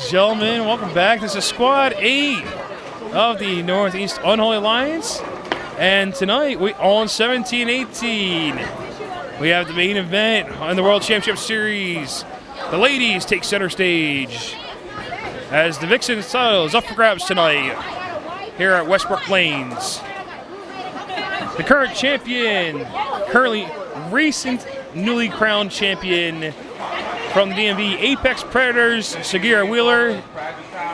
and gentlemen, welcome back. This is Squad 8 of the Northeast Unholy Alliance. And tonight, on 17-18, we have the main event on the World Championship Series. The ladies take center stage as the Vixens title is up for grabs tonight here at Westbrook Lanes. The current champion, currently recent newly crowned champion from the DMV Apex Predators, Sagirah Wheeler,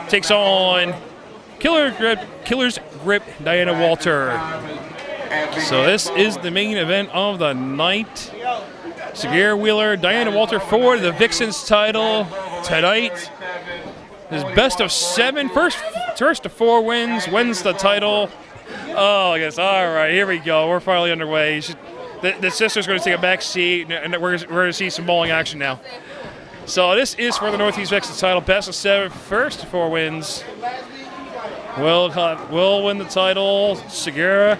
takes on Killer's Grip Diana Walter. So this is the main event of the night. Sagirah Wheeler, Diana Walter for the Vixens title tonight. This best of 7, first to 4 wins the title. Oh, I guess, all right, here we go. We're finally underway. The sister's going to take a back seat, and we're going to see some bowling action now. So this is for the Northeast Vixens title, best of 7, first to 4 wins. Will win the title. Sagirah,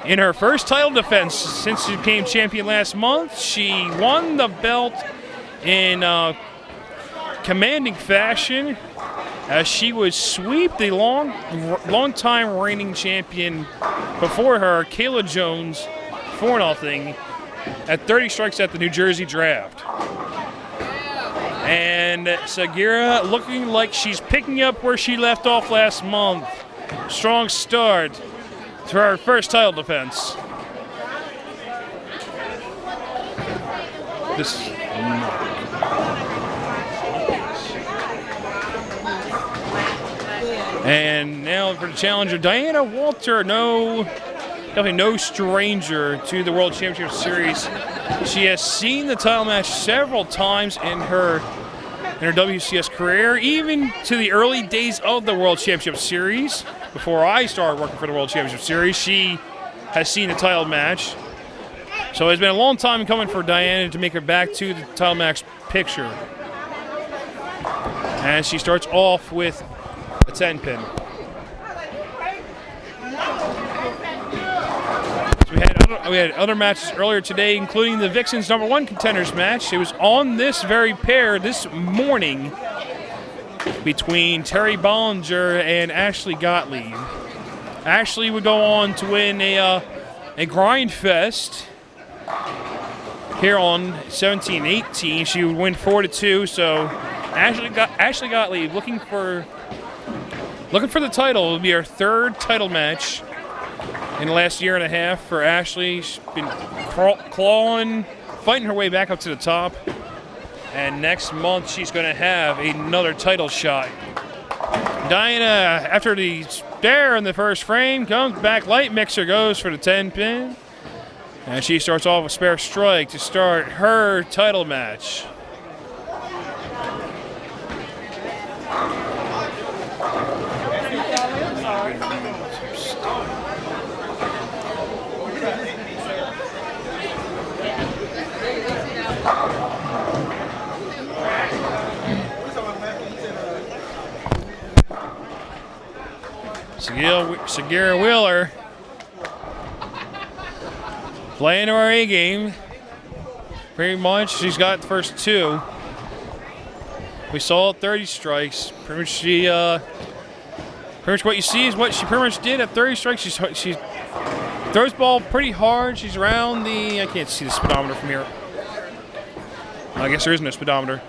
in her first title defense since she became champion last month, she won the belt in commanding fashion, as she would sweep the long-time reigning champion before her, Kayla Jones, 4-0 at 30 strikes at the New Jersey draft. And Sagirah looking like she's picking up where she left off last month. Strong start to her first title defense. And now for the challenger, Diana Walter. Definitely no stranger to the World Championship Series. She has seen the title match several times in her WCS career, even to the early days of the World Championship Series. Before I started working for the World Championship Series, she has seen the title match. So it's been a long time coming for Diana to make her back to the title match picture. And she starts off with a 10-pin. We had other matches earlier today, including the Vixens #1 contenders match. It was on this very pair this morning between Terry Bollinger and Ashley Gottlieb. Ashley would go on to win a grind fest here on 17-18. She would win 4-2. So Ashley Gottlieb looking for the title. It would be her third title match in the last year and a half for Ashley. She's been clawing, fighting her way back up to the top. And next month, she's going to have another title shot. Diana, after the stare in the first frame, comes back. Light mixer goes for the 10-pin. And she starts off with spare strike to start her title match. Sagirah Wheeler playing her A game. Pretty much, she's got the first 2. We saw 30 strikes. Pretty much, what you see is what she pretty much did at 30 strikes. She throws the ball pretty hard. She's around the. I can't see the speedometer from here. I guess there is no speedometer.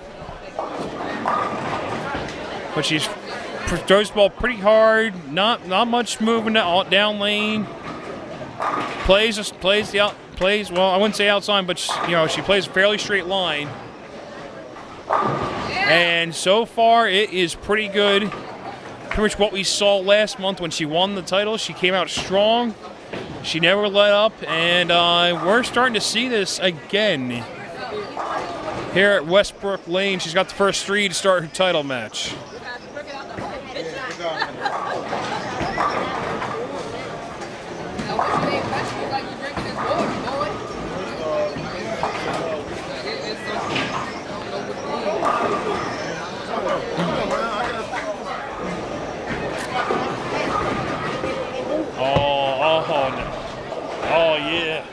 But she throws the ball pretty hard. Not much movement down lane. Plays. Well, I wouldn't say outside, but she plays a fairly straight line. And so far, it is pretty good. Pretty much what we saw last month when she won the title. She came out strong. She never let up, and we're starting to see this again here at Westbrook Lane. She's got the first 3 to start her title match. Oh yeah.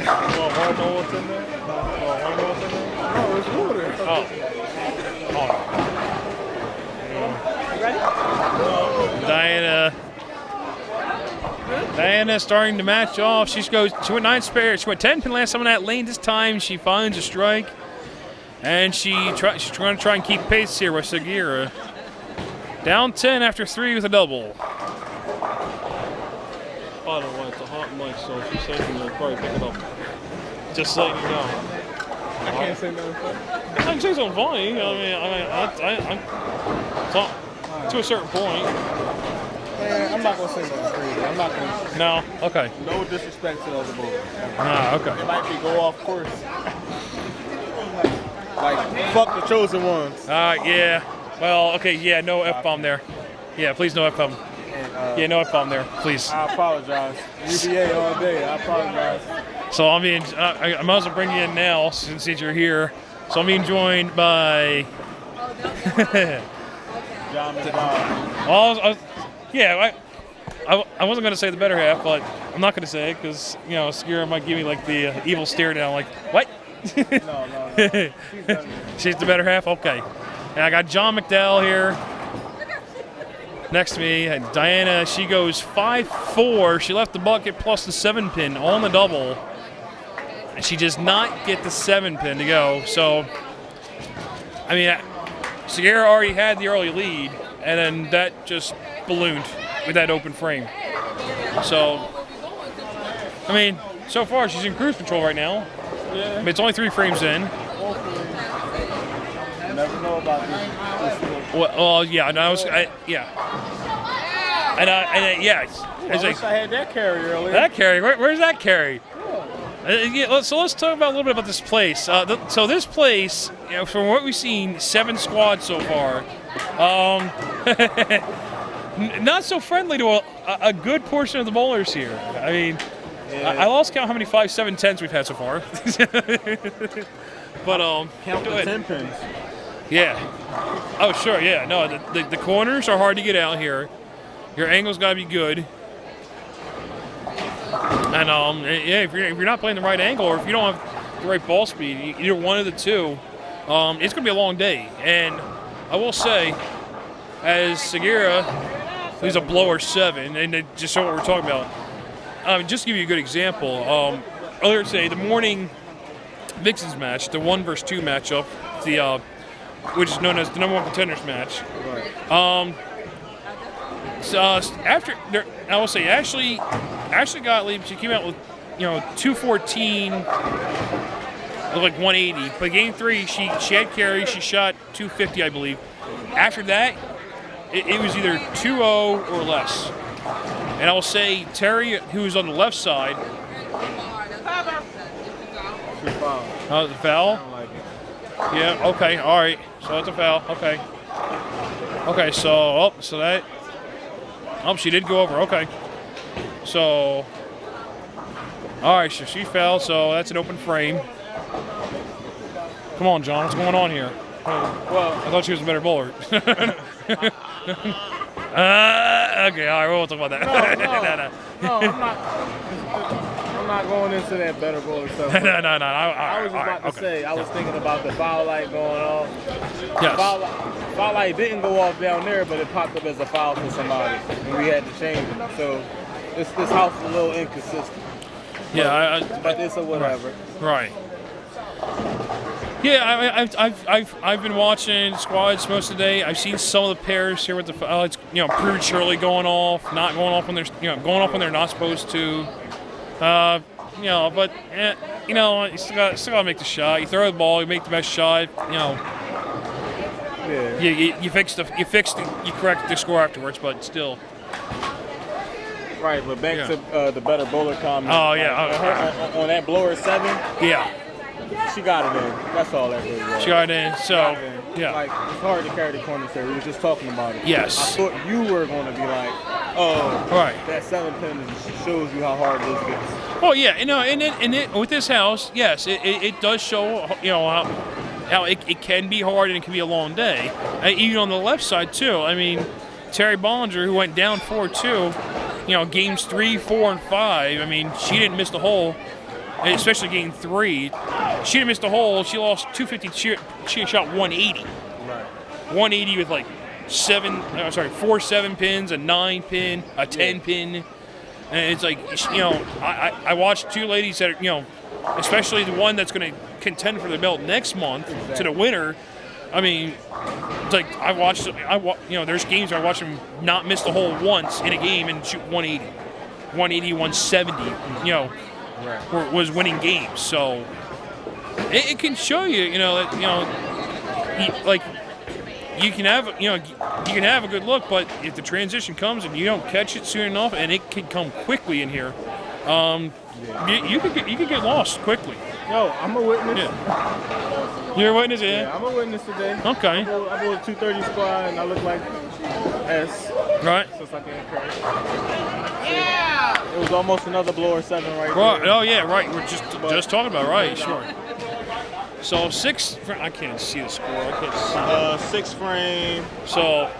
want to know what's in there? No, it's water. Oh. Diana starting to match off. She went 9 spares. She went 10 pin last time on that lane. This time she finds a strike. And she's trying to try and keep pace here with Sagirah. Down 10 after 3 with a double. By the way, it's a hot mic, so if you say anything, you'll probably pick it up. Just letting you know. I can't say nothing funny. I can say something funny. To a certain point. Man, I'm not gonna say nothing crazy. I'm not gonna. No. Okay. No disrespect to the other boys. Okay. It might be go off course. Like fuck the chosen ones. Yeah. Well, okay. Yeah. No F-bomb there. Yeah. Please no F-bomb. Yeah. No F-bomb there. Please. I apologize. UBA all day. I apologize. So I might as well bring you in now since you're here. So I'm being joined by. John I wasn't going to say the better half, but I'm not going to say it because, Sagirah might give me like the evil stare down, like, what? No. She's the better half? Okay. And I got John McDowell here next to me. And Diana, she goes 5-4. She left the bucket plus the 7 pin on the double. And she does not get the 7 pin to go. So, Sagirah already had the early lead, and then that just ballooned with that open frame. So, so far she's in cruise control right now. Yeah. It's only 3 frames in. Hopefully. You never know about this. Well, yeah, and I wish I had that carry earlier. That carry? Where's that carry? So let's talk about a little bit about this place. So this place, from what we've seen, 7 squads so far. Not so friendly to a good portion of the bowlers here. I lost count how many 5, 7, 10s we've had so far. But count the 10 pins. Yeah. Oh sure. Yeah. No. The corners are hard to get out here. Your angle's got to be good. And if you're not playing the right angle, or if you don't have the right ball speed, either one of the two, it's going to be a long day. And I will say, as Sagirah, who's a blower 7, and just show what we're talking about. Just to give you a good example, earlier today, the morning Vixens match, the 1 versus 2 matchup, which is known as the #1 contenders match. Right. So I will say Ashley Gottlieb, she came out with 214, like 180. But game 3, she had carry, she shot 250, I believe. After that, it was either 2-0 or less. And I will say Terry, who was on the left side. Foul. The foul? I don't like it. Yeah. Okay. All right. So that's a foul. Okay. Okay. So that. She did go over. Okay. So. All right. So she fell. So that's an open frame. Come on, John. What's going on here? Well, I thought she was a better bowler. Okay. All right. We won't talk about that. No, I'm not going into that better bowler stuff. No. I was just about to say, I was thinking about the foul light going off. Yes. Foul light didn't go off down there, but it popped up as a foul for somebody, and we had to change it. So this house is a little inconsistent. Yeah, but it's a whatever. Right. Yeah, I've been watching squads most of the day. I've seen some of the pairs here with the it's prematurely going off, not going off when they're going off when they're not supposed to. But you still gotta make the shot. You throw the ball, you make the best shot. Yeah. You correct the score afterwards, but still. Right, but back to the better bowler comment. Oh yeah. On that blower 7. Yeah. She got it in. That's all that really was. She got it in. So yeah. Like it's hard to carry the corner there. We were just talking about it. Yes. I thought you were going to be like, oh, right. That 7 pin shows you how hard this gets. Well, yeah, and with this house, yes, it does show how it can be hard and it can be a long day. Even on the left side too. I mean, Terry Bollinger, who went down 4-2, games 3, 4, and 5. I mean, she didn't miss the hole. especially game 3. She'd have missed a hole. She lost 250. She had shot 180. Right. 180 with like 4 7-pins, a 9-pin, a 10-pin. And it's like, you know, I watched 2 ladies that are, you know, especially the one that's going to contend for the belt next month to the winner. I mean, it's like you know, there's games where I watch them not miss the hole once in a game and shoot 180, 170, you know, was winning games. So it can show you, you know, like you can have a good look, but if the transition comes and you don't catch it soon enough, and it can come quickly in here, you could get lost quickly. Yo, I'm a witness. Yeah. You're a witness, yeah? Yeah, I'm a witness today. Okay. I blew a 230 squad and I look like S. Right. So it's like an encourage. Yeah. It was almost another blower 7 right there. Oh yeah, right. We're just talking about right. Sure. So 6. I can't see the score. I can't see. 6 frame. So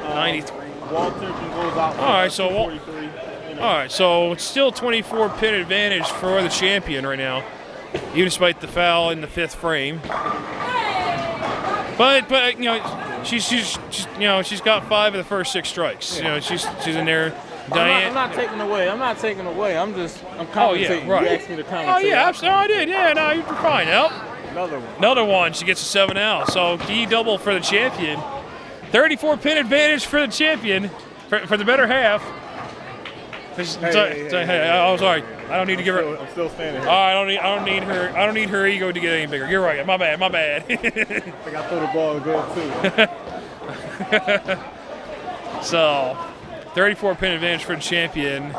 93. Walter can goes out. All right. So 43. You know. all right. So it's still 24 pin advantage for the champion right now, even despite the foul in the 5th frame. But you know, she's got 5 of the first 6 strikes. You know, she's in there. I'm not taking away. I'm commentating. Oh yeah, right. You asked me to commentate. Oh yeah, absolutely. I did. Yeah, no, you're fine. Yep. Another one. She gets a 7 out. So D double for the champion. 34 pin advantage for the champion for the better half. Hey, I'm sorry. I don't need to give her. I'm still standing here. I don't need her ego to get any bigger. You're right. My bad. I think I threw the ball good too. So, 34 pin advantage for the champion.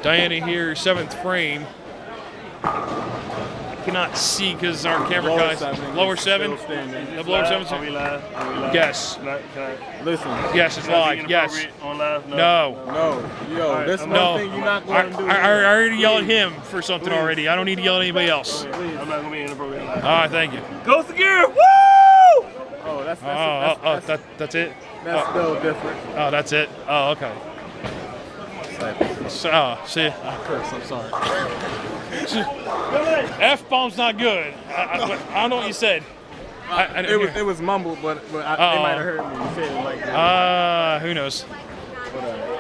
Diana here, 7th frame. Cannot see because our camera guys. Lower 7. The lower 7. Are we live? Yes. Listen. Yes, it's live. Yes. On live? No. Yo, this No. one thing you're not going to do. I already yelled at him for something already. I don't need to yell at anybody else. I'm not going to be inappropriate live. All right, thank you. Go Sagirah! Woo! Oh, that's it. That's still different. Oh, that's it. Oh, okay. So, see. I curse. I'm sorry. F-bomb's not good. I don't know what you said. It was mumbled, but they might have heard me. You said it like that. Who knows?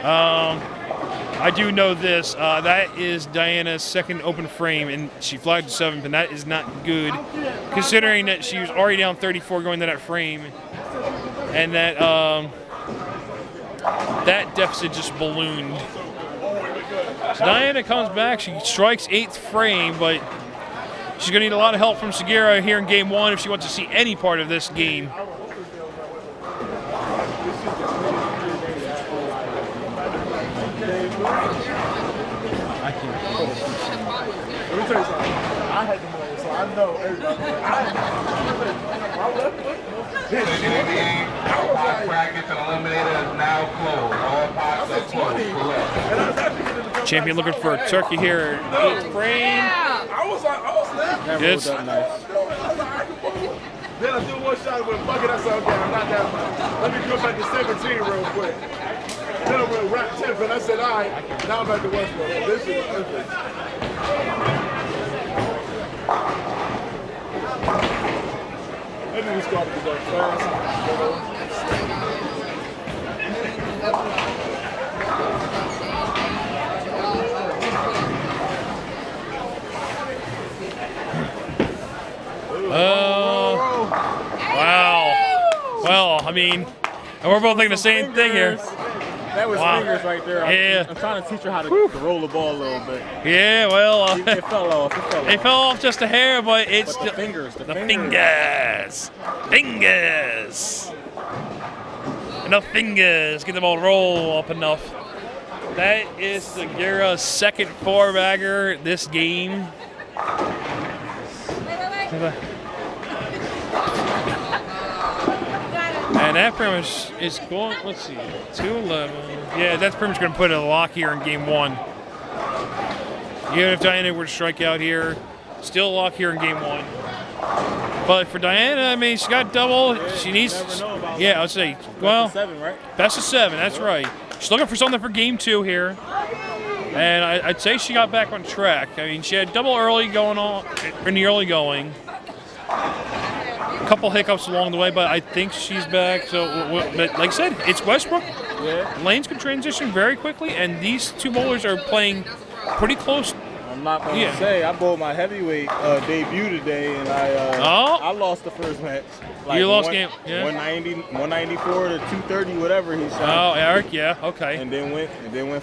I do know this. That is Diana's 2nd open frame, and she flagged 7th, and that is not good, considering that she was already down 34 going to that frame, and that that deficit just ballooned. So Diana comes back. She strikes 8th frame, but she's going to need a lot of help from Sagirah here in game 1 if she wants to see any part of this game. Let me tell you something. I had to play, so I know everybody. All pot brackets and eliminator is now closed. All pots are closed. Correct. Champion looking for a turkey here. 8th frame. I was laughing. Yes. Then I do one shot with a bucket. I said, okay, I'm not that much. Let me go back to 17 real quick. Then I went rap 10, and I said, all right, now I'm back to Westbrook. This is perfect. Maybe we start to go fast. Wow. Well, I mean, and we're both thinking the same thing here. That was fingers right there. Yeah. I'm trying to teach her how to roll the ball a little bit. Yeah, well, It fell off. it fell off just a hair, but it's But the fingers. the fingers. Enough fingers. Get them all roll up enough. That is Sagirah's 2nd 4-bagger this game. And that pretty much is going, let's see, 211. Yeah, that's pretty much going to put a lock here in game 1. Even if Diana were to strike out here, still a lock here in game 1. But for Diana, I mean, she got double. Yeah, she needs, never know about yeah, I'd say, well, Best of 7, right? best of 7, that's right. She's looking for something for game 2 here. And I'd say she got back on track. I mean, she had double early going on in the early going. A couple hiccups along the way, but I think she's back. So, but like I said, it's Westbrook. Yeah. Lanes can transition very quickly, and these two bowlers are playing pretty close. I'm not going to say I bowled my heavyweight debut today, and I lost the first match. Like you lost game, yeah. 194 to 230, whatever he shot. Oh, Eric, yeah, okay. And then went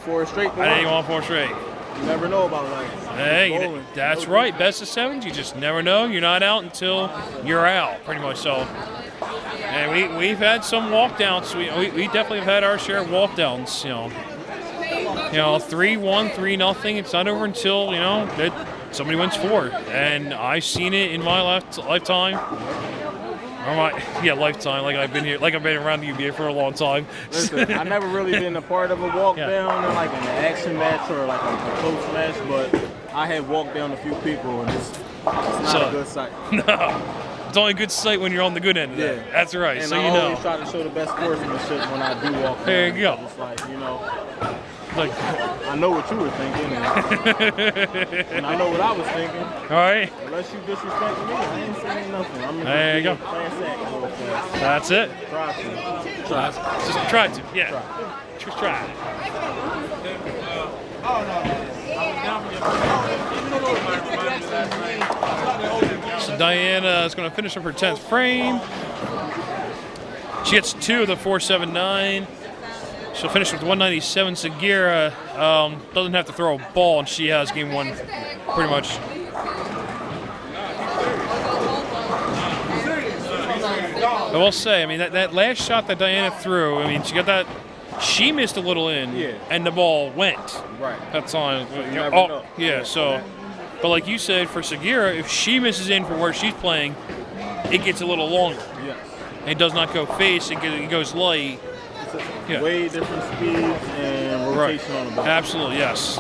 4 straight. I didn't want 4 straight. You never know about life. Hey, that's right. Best of 7s. You just never know. You're not out until you're out, pretty much. So, and we've had some walk downs. We definitely have had our share of walk downs. You know, 3-1, 3-0. It's not over until somebody wins 4. And I've seen it in my lifetime. Lifetime. Like I've been here, like I've been around the U.B.A. for a long time. Listen, I never really been a part of a walk down, in like an action match or like a close match, but I had walked down a few people, and it's not a good sight. No, it's only a good sight when you're on the good end of that. That's right. And so I you know. always try to show the best sportsmanship when I do walk down. There you go. It's like, like, I know what you were thinking, and I know what I was thinking. All right. Unless you disrespect me, I ain't saying nothing. I'm there you go. Class act real fast. That's it. Try to. Just try to. Yeah. Just try. So Diana is going to finish up her 10th frame. She gets 2 of the 479. She'll finish with 197. Sagirah doesn't have to throw a ball, and she has game 1 pretty much. I will say, I mean, that last shot that Diana threw, I mean, she got that. She missed a little in, and the ball went. Right. That's all. Know. Yeah. So, but like you said, for Sagirah, if she misses in from where she's playing, it gets a little longer. Yes. It does not go face; it goes light. Way different speeds and rotation on the ball. Absolutely, yes.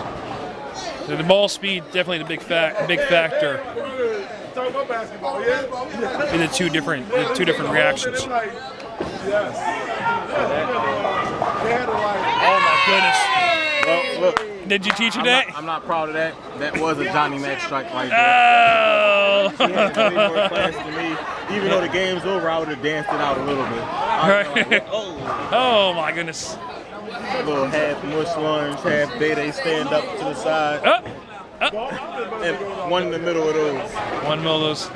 So the ball speed definitely the big factor in the two different reactions. Oh my goodness! Well, look. Did you teach her that? I'm not proud of that. That was a Johnny Mac strike right there. Oh! She had way more class than me. Even though the game's over, I would have danced it out a little bit. Right. Oh my goodness. A little half mush lunge, half they stand up to the side. And one in the middle of those. One in the middle of those.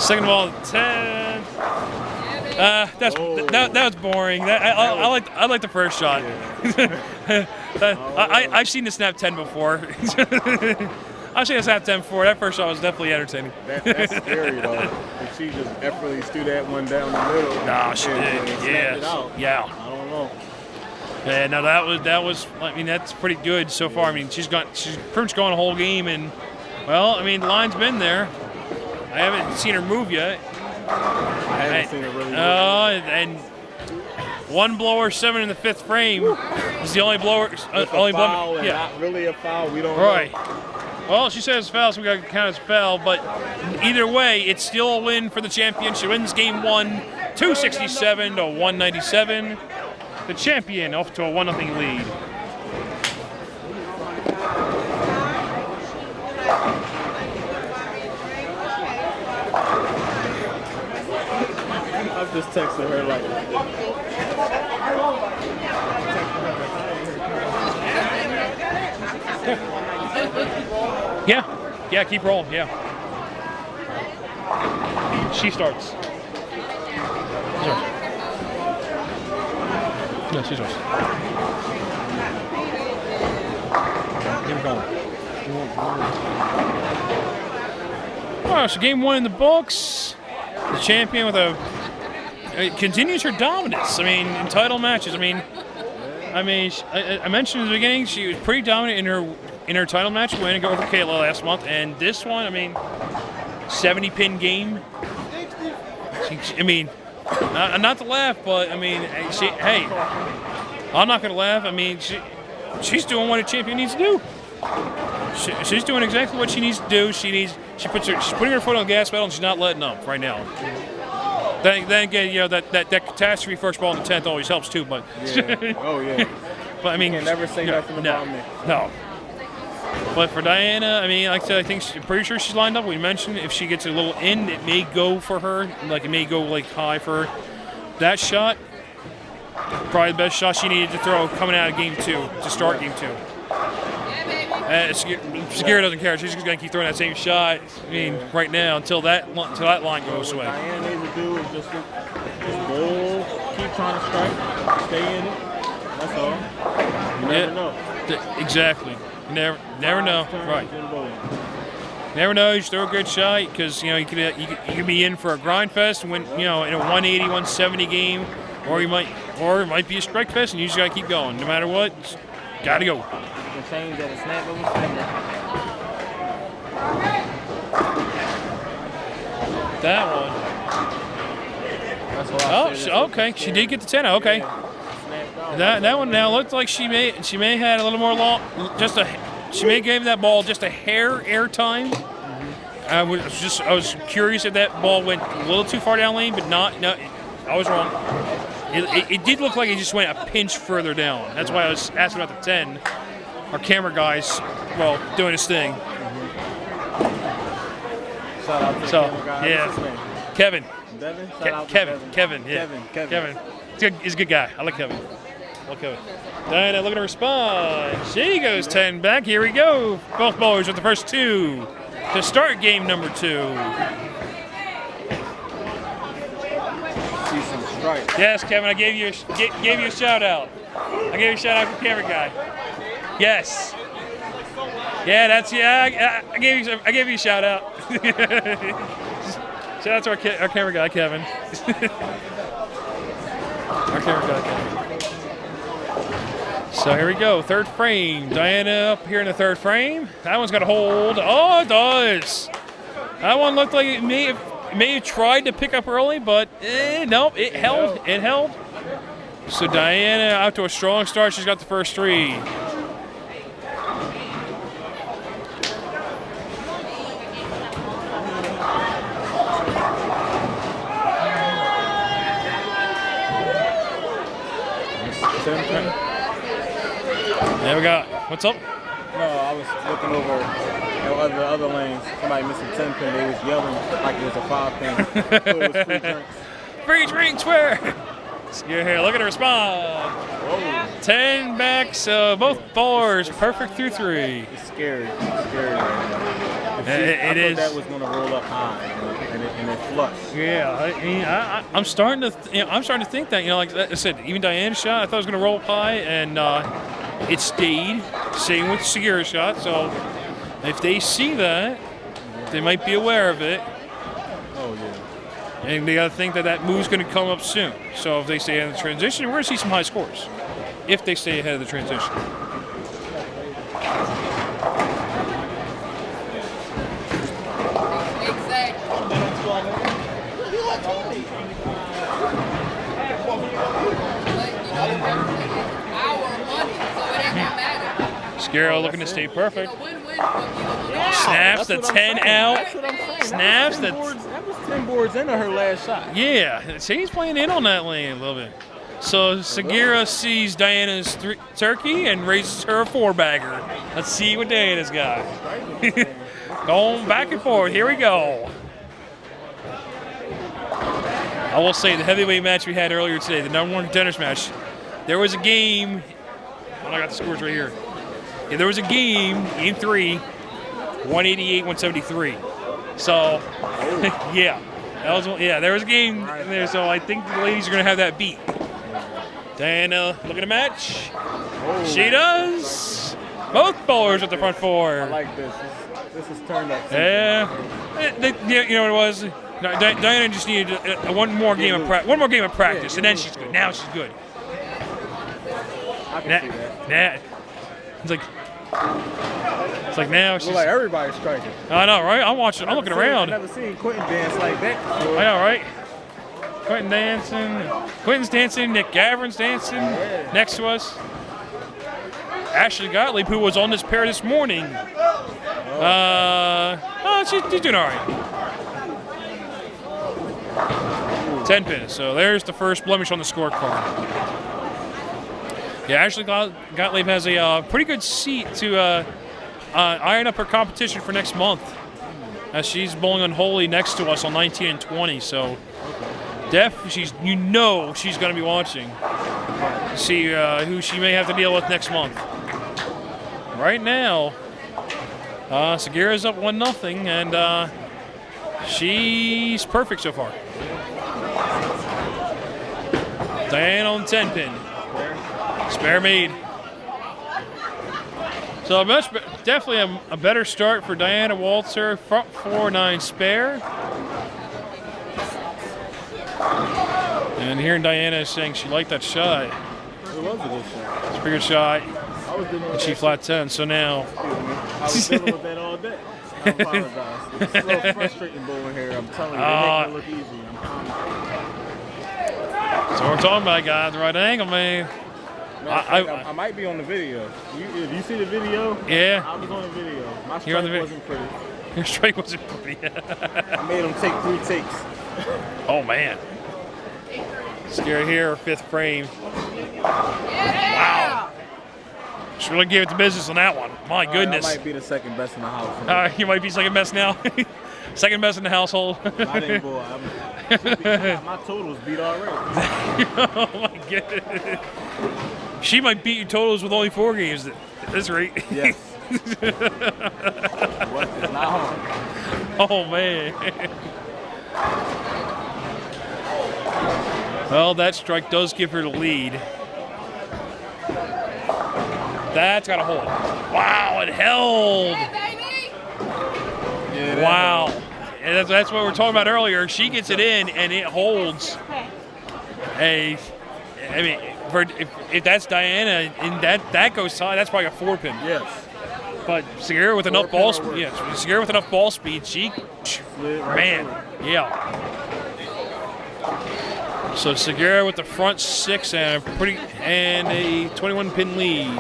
Second ball, 10. That was boring. I like the first shot. I've seen the snap 10 before. I've seen the snap 10 before. That first shot was definitely entertaining. That's scary though. If she just effortlessly threw that one down the middle. Nah, she did. Yeah. I don't know. Yeah, no, that was. I mean, that's pretty good so far. I mean, she's pretty much gone a whole game, and well, I mean, the line's been there. I haven't seen her move yet. I haven't seen her really move. And one blower, 7 in the 5th frame is the only blower. Only foul, blower. Yeah, not really a foul. We don't right. know. Well, she says foul, so we got to count as foul. But either way, it's still a win for the champion. She wins game 1, 267 to 197. The champion off to a 1-0 lead. I've just texted her like. Yeah, keep rolling. Yeah. She starts. Yeah, she starts. Keep it going. All right, so game 1 in the books. The champion with continues her dominance. I mean, in title matches. I mean, I mentioned in the beginning she was pretty dominant in her title match win over Kayla last month, and this one, I mean, 70-pin game. I mean, not to laugh, but I mean, hey, I'm not gonna laugh. I mean, she's doing what a champion needs to do. She's doing exactly what she needs to do. She's putting her foot on the gas pedal, and she's not letting up right now. Then again, that catastrophe first ball in the 10th always helps too. But Yeah. Oh yeah. but I mean, You can never say nothing about me. No. But for Diana, I mean, like I said, I'm pretty sure she's lined up. We mentioned if she gets a little in, it may go for her. Like it may go like high for her. That shot, probably the best shot she needed to throw coming out of game 2 to start game 2. Sagirah doesn't care. She's just gonna keep throwing that same shot. I mean, right now until that line goes away. What Diana needs to do is just bowl, keep trying to strike, stay in it. That's all. You never know. Exactly. You never know. Right. Never know. You throw a good shot because you could be in for a grind fest and win. In a 180, 170 game, or it might be a strike fest, and you just gotta keep going. No matter what, gotta go. You can change at a snap of a finger. That one. That's what I said. Okay. She did get the 10. Okay. Yeah. That one now looked like she may had a little more long. She may give that ball just a hair air time. I was curious if that ball went a little too far down lane, but not. No, I was wrong. It did look like it just went a pinch further down. That's why I was asking about the 10. Our camera guy's doing his thing. Shout out to the camera guy. yeah, What's his name? Kevin. Devin? Shout out to Kevin. Yeah. Kevin. He's a good guy. I like Kevin. Diana looking to respond. She goes 10 back. Here we go. Both bowlers with the first 2 to start game number 2. See some strikes. Yes, Kevin, I gave you a shout out. I gave you a shout out to the camera guy. Yes. Yeah, I gave you a shout out. Shout out to our camera guy, Kevin. Our camera guy, Kevin. So here we go, 3rd frame. Diana up here in the 3rd frame. That one's got a hold. Oh, it does. That one looked like it may have tried to pick up early, but nope, it held. It held. So Diana out to a strong start. She's got the first 3. There we go. What's up? No, I was looking over at the other lanes. Somebody missed a 10 pin. They was yelling like it was a 5 pin. So it was free drinks. Free drinks where? You're here. Look at her respond. Whoa. 10 back. So both bowlers perfect through 3. It's scary. It's scary right now. It is. I thought that was going to roll up high and it flushed. Yeah, I mean, I'm starting to think that like I said, even Diana's shot, I thought it was going to roll up high, and it stayed. Same with Sagirah's shot. So if they see that, they might be aware of it. Oh yeah. And they got to think that move's going to come up soon. So if they stay ahead of the transition, we're going to see some high scores. If they stay ahead of the transition. Sagirah looking to stay perfect. Snaps the 10 out. Snaps the. That was 10 boards into her last shot. Yeah, she's playing in on that lane a little bit. So Sagirah sees Diana's turkey and raises her a 4-bagger. Let's see what Diana's got. Going back and forth. Here we go. I will say the heavyweight match we had earlier today, the #1 contenders match, there was a game. I got the scores right here. Yeah, there was a game 3, 188, 173. So, there was a game there. So I think the ladies are gonna have that beat. Diana, look at the match. She does. Both bowlers with the front 4. I like this. This is turned up. Yeah. You know what it was? Diana just needed one more game of practice, and then she's good. Now she's good. I can see that. It's like now she's. Look like everybody's striking. I know, right? I'm watching. I'm looking around. I've never seen Quentin dance like that before. I know, right? Quentin's dancing. Nick Gavrin's dancing next to us. Ashley Gottlieb, who was on this pair this morning. She's doing all right. pin. 10 pin. So there's the first blemish on the scorecard. Yeah, Ashley Gottlieb has a pretty good seat to iron up her competition for next month, as she's bowling unholy next to us on 19 and 20. So, she's going to be watching. See who she may have to deal with next month. Right now, Sagirah's up 1-0, and she's perfect so far. Diane on 10 pin. Spare made. So definitely a better start for Diana Walter. Front 4-9 spare. And hearing Diana saying she liked that shot. It was a good shot. It's a pretty good shot. I was dealing with And she flat 10. So now. I was dealing with that all day. I apologize. It's a little frustrating bowling here. I'm telling you, they make it look easy. I'm promising. So we're talking about, guys, the right angle, man. I might be on the video. If you see the video, Yeah. I was on the video. My You're on the strike vi- wasn't pretty. Your strike wasn't pretty. I made them take 3 takes. Oh, man. Sagirah here, 5th frame. Wow. She really gave it the business on that one. My goodness. I might be the second best in the house. You might be second best now. Second best in the household. I didn't bowl. My totals beat already. Oh, my goodness. She might beat your totals with only 4 games at this rate. Yes. What? It's not hard. Oh, man. Well, that strike does give her the lead. That's got a hold. Wow, it held. Yeah, Wow. And that's what we were talking about earlier. She gets it in, and it holds. I mean, if that's Diana, and that goes high, that's probably a 4-pin. Yes. But Sagirah with enough ball speed, Sagirah with enough ball speed, man, yeah. So Sagirah with the front 6 and a 21-pin lead.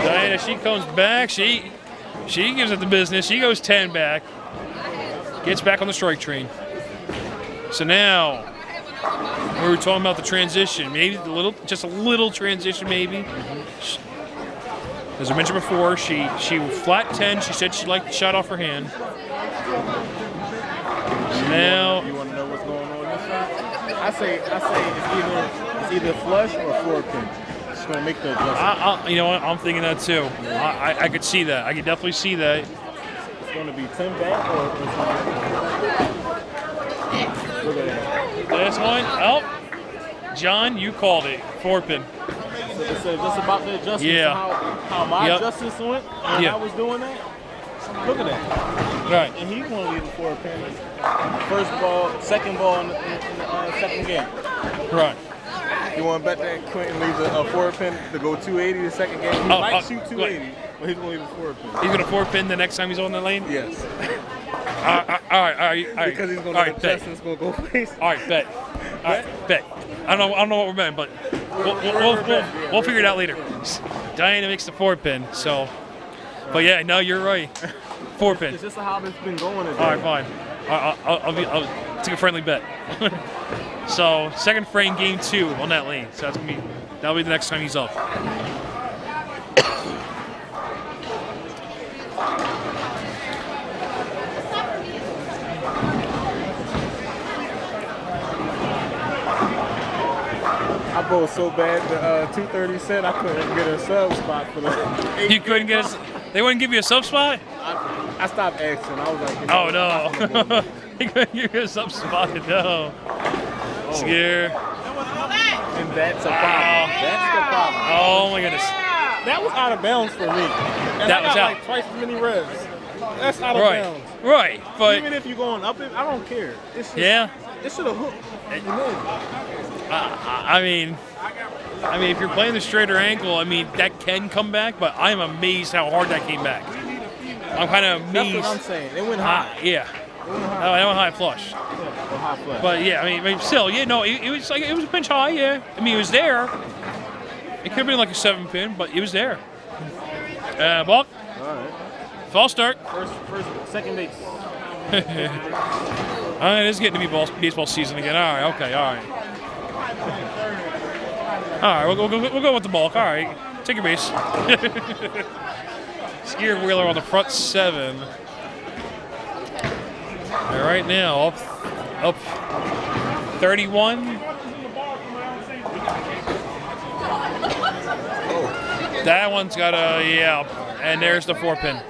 Diana, she comes back. She gives it the business. She goes 10 back. Gets back on the strike train. So now we were talking about the transition. Maybe just a little transition, maybe. As I mentioned before, she flat 10. She said she liked the shot off her hand. So now You want to know what's going on this side? I say it's either flush or 4-pin. It's going to make the adjustment. you know what? I'm thinking that too. I could see that. I could definitely see that. It's going to be 10 back or look at that. This one, John, you called it 4-pin. So just about the adjustments, Yeah. how my adjustments went when I was doing that. Look at that. Right. And he's going to leave the 4-pin. First ball, second ball in the second game. Right. You want to bet that Quentin leaves a 4-pin to go 280 the second game? He might shoot 280, but he's going to leave a 4-pin. He's going to 4-pin the next time he's on the lane? Yes. All right. Because he's going to adjust and it's going to go face. All right, bet. All right, bet. I don't know what we're betting, but we'll figure it out later. Diana makes the 4-pin, so. But yeah, no, you're right. 4-pin. It's just how it's been going today. All right, fine. I'll take a friendly bet. So second frame, game 2 on that lane. So that'll be the next time he's up. I bowled so bad, the 230 said I couldn't get a sub spot for the 8. You couldn't get they wouldn't give you a sub spot? I stopped asking. I was like, Oh no. They couldn't give you a sub spot, no. Scared. And that's a problem. That's the problem. Oh my goodness. That was out of bounds for me. And That I was got out. like twice as many revs. That's out of Right. bounds. Right. But Even if you're going up it, I don't care. It's just, yeah. It should have hooked. I mean, if you're playing the straighter ankle, I mean, that can come back, but I'm amazed how hard that came back. I'm kind of amazed. That's what I'm saying. It went high. Yeah. It went high. Oh, it went high flush. Yeah, or high flush. But yeah, I mean still, yeah, no, it was like, it was a pinch high, yeah. I mean, it was there. It could have been like a 7-pin, but it was there. Balk. All right. False start. Second base. It is getting to be baseball season again. All right, okay, all right. All right, we'll go with the bulk. All right, take your base. Sagirah Wheeler on the front 7. All right, now up 31. That one's got a and there's the 4-pin.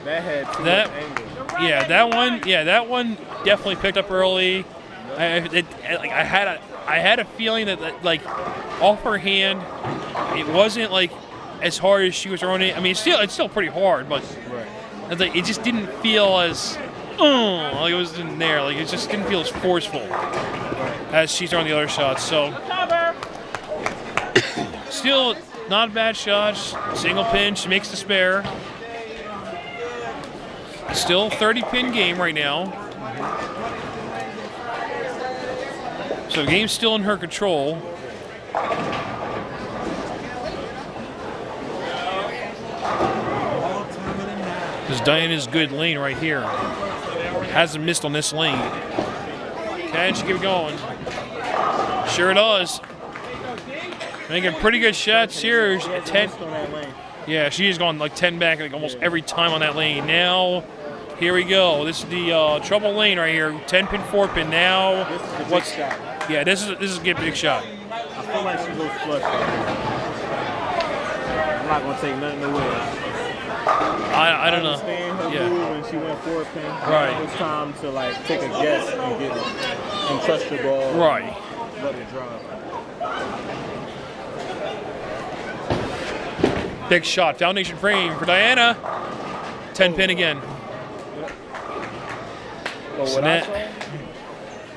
That had too much angle. Yeah, that one definitely picked up early. I had a feeling that like off her hand, it wasn't like as hard as she was throwing it. I mean, it's still pretty hard, but it just didn't feel as like it was in there. Like it just didn't feel as forceful as she's throwing the other shots. So still not a bad shot. Single pin, she makes the spare. Still 30-pin game right now. So the game's still in her control. This is Diana's good lane right here. Hasn't missed on this lane. Can she keep it going? Sure does. Making pretty good shots here. 10. Yeah, she's gone like 10 back like almost every time on that lane. Now, here we go. This is the trouble lane right here. 10-pin, 4-pin. Now, This is the big shot. Yeah, this is a big shot. I feel like she goes flush. I'm not gonna take nothing away. I don't know. Understand her move when she went 4-pin. Right. It was time to like take a guess and get it and trust your ball. Right. Let it drop. Big shot. Foundation frame for Diana. 10-pin again. But So what that-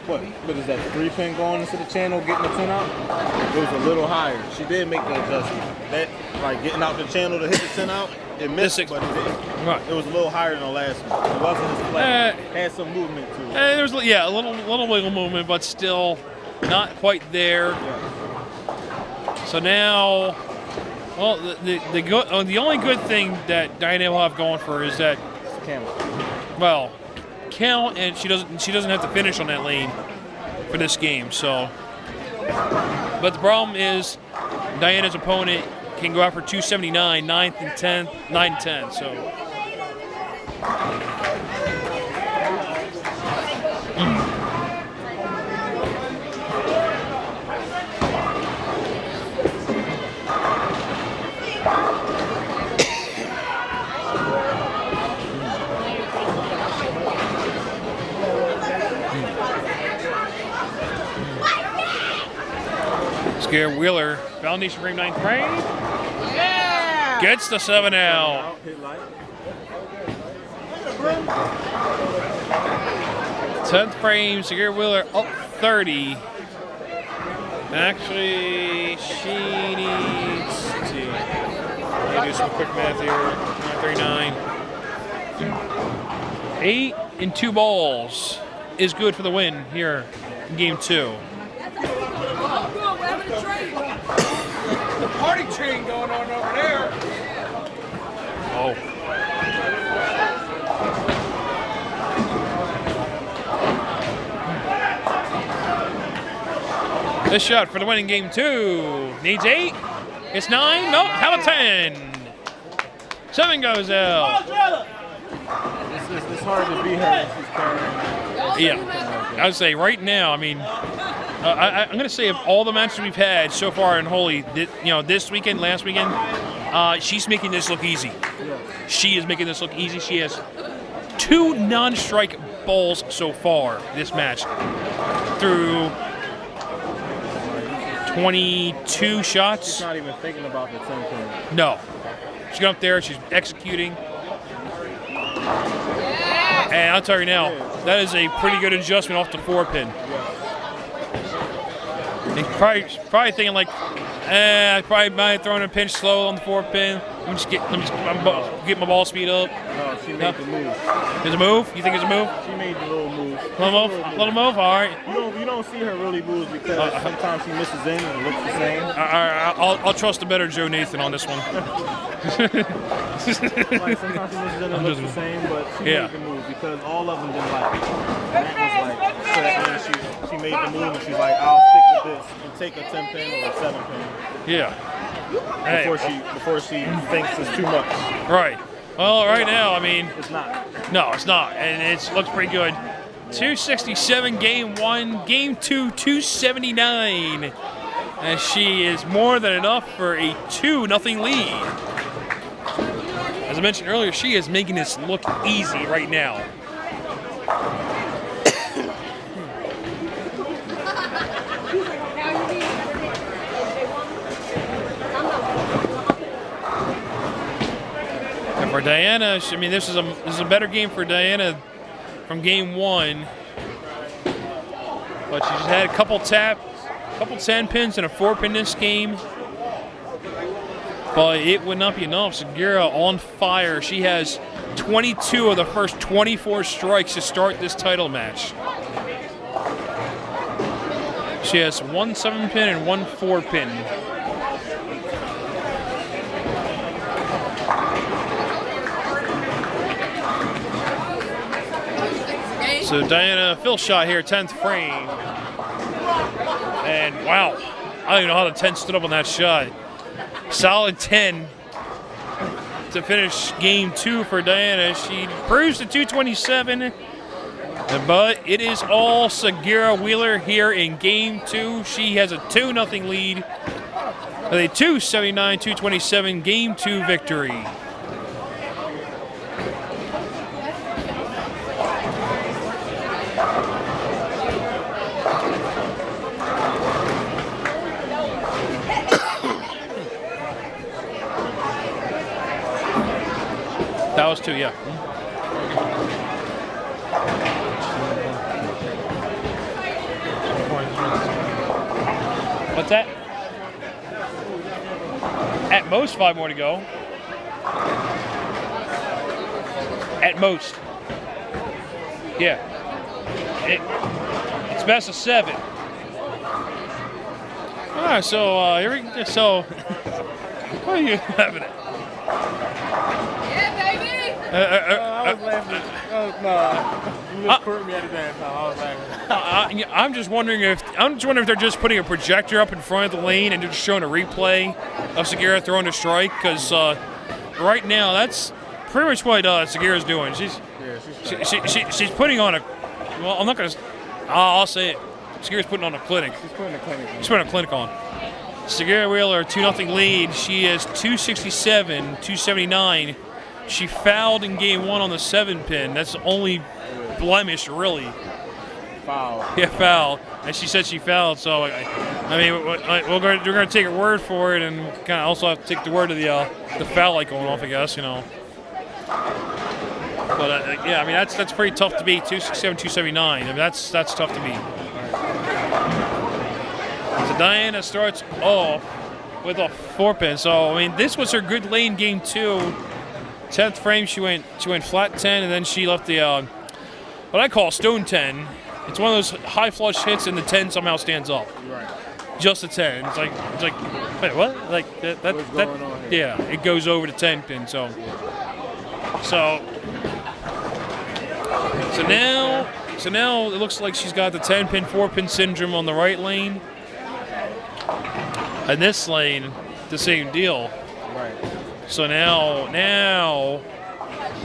what is that, 3-pin going into the channel, getting the 10 out? It was a little higher. She did make the adjustment. That, like getting out the channel to hit the 10 out, it missed, but it didn't. Right. It was a little higher than the last one. It wasn't as flat. Had some movement to it. There was a little wiggle movement, but still not quite there. So now, well, the only good thing that Diana will have going for her is that, well, count, and she doesn't have to finish on that lane for this game. So, but the problem is Diana's opponent can go out for 279, 9th and 10th, 9 and 10. So. Sagirah Wheeler, foundation frame 9th frame. Yeah! Gets the 7 out. 10th frame, Sagirah Wheeler up 30. Actually, she needs to do some quick math here. 939. 8 and 2 balls is good for the win here in game 2. The party train going on over there. Oh. This shot for the winning game 2. Needs 8. It's 9. Nope. How about 10? 7 goes out. It's hard to beat her when she's carrying. Yeah. I would say right now, I mean, I'm going to say of all the matches we've had so far in Holy, this weekend, last weekend, she's making this look easy. She is making this look easy. She has 2 non-strike balls so far this match through 22 shots. She's not even thinking about the 10-pin. No. She's going up there. She's executing. And I'll tell you now, that is a pretty good adjustment off the 4-pin. And probably thinking like, I probably might throw in a pinch slow on the 4-pin. Let me get my ball speed up. No, she made the move. There's a move? You think it's a move? She made the little move. Little move? All right. You don't don't see her really lose because sometimes she misses in and it looks the same. I'll trust the better Joe Nathan on this one. Like sometimes she misses in and it looks the same, but she made the move because all of them didn't like it. And that was like, so that means she made the move and she's like, I'll stick with this and take a 10-pin or a 7-pin. Yeah. Before she thinks it's too much. Right. Well, right now, I mean, it's not. No, it's not, and it looks pretty good. 267 game 1, game 2 279, and she is more than enough for a 2-0 lead. As I mentioned earlier, she is making this look easy right now. And for Diana, I mean, this is a better game for Diana from game 1, but she just had a couple 10 pins and a 4-pin this game. But it would not be enough. Sagirah on fire. She has 22 of the first 24 strikes to start this title match. She has 1 7-pin and 1 4-pin. So Diana, fill shot here, 10th frame. And wow, I don't even know how the 10 stood up on that shot. Solid 10 to finish game 2 for Diana. She proves to 227, but it is all Sagirah Wheeler here in game 2. She has a 2-0 lead with a 279-227 game 2 victory. That was 2, yeah. What's that? At most 5 more to go. At most. Yeah. It's best of 7. All right, so here we go. So, what are you having it? I was laughing. No, you misquoted me at the damn time. I was laughing. I'm just wondering if they're just putting a projector up in front of the lane and they're just showing a replay of Sagirah throwing a strike, because right now that's pretty much what Sagirah's doing. She's putting on a. Well, I'm not gonna. I'll say it. Sagirah's putting on a clinic. She's putting a clinic on. She's putting a clinic on. Sagirah Wheeler, 2-0 lead. She is 267, 279. She fouled in game 1 on the 7-pin. That's the only blemish, really. Foul. Yeah, foul. And she said she fouled, so I mean, we're going to take her word for it, and kind of also have to take the word of the foul light going off, I guess, you know. But yeah, I mean that's pretty tough to beat. 267, 279. I mean that's tough to beat. So Diana starts off with a 4-pin. So I mean, this was her good lane game 2. 10th frame, she went flat 10, and then she left the what I call stone 10. It's one of those high flush hits, and the 10 somehow stands up. Right. Just a 10. It's like wait, what? Like that yeah, it goes over the 10 pin. So now it looks like she's got the 10-pin, 4-pin syndrome on the right lane. And this lane, the same deal. Right. So now,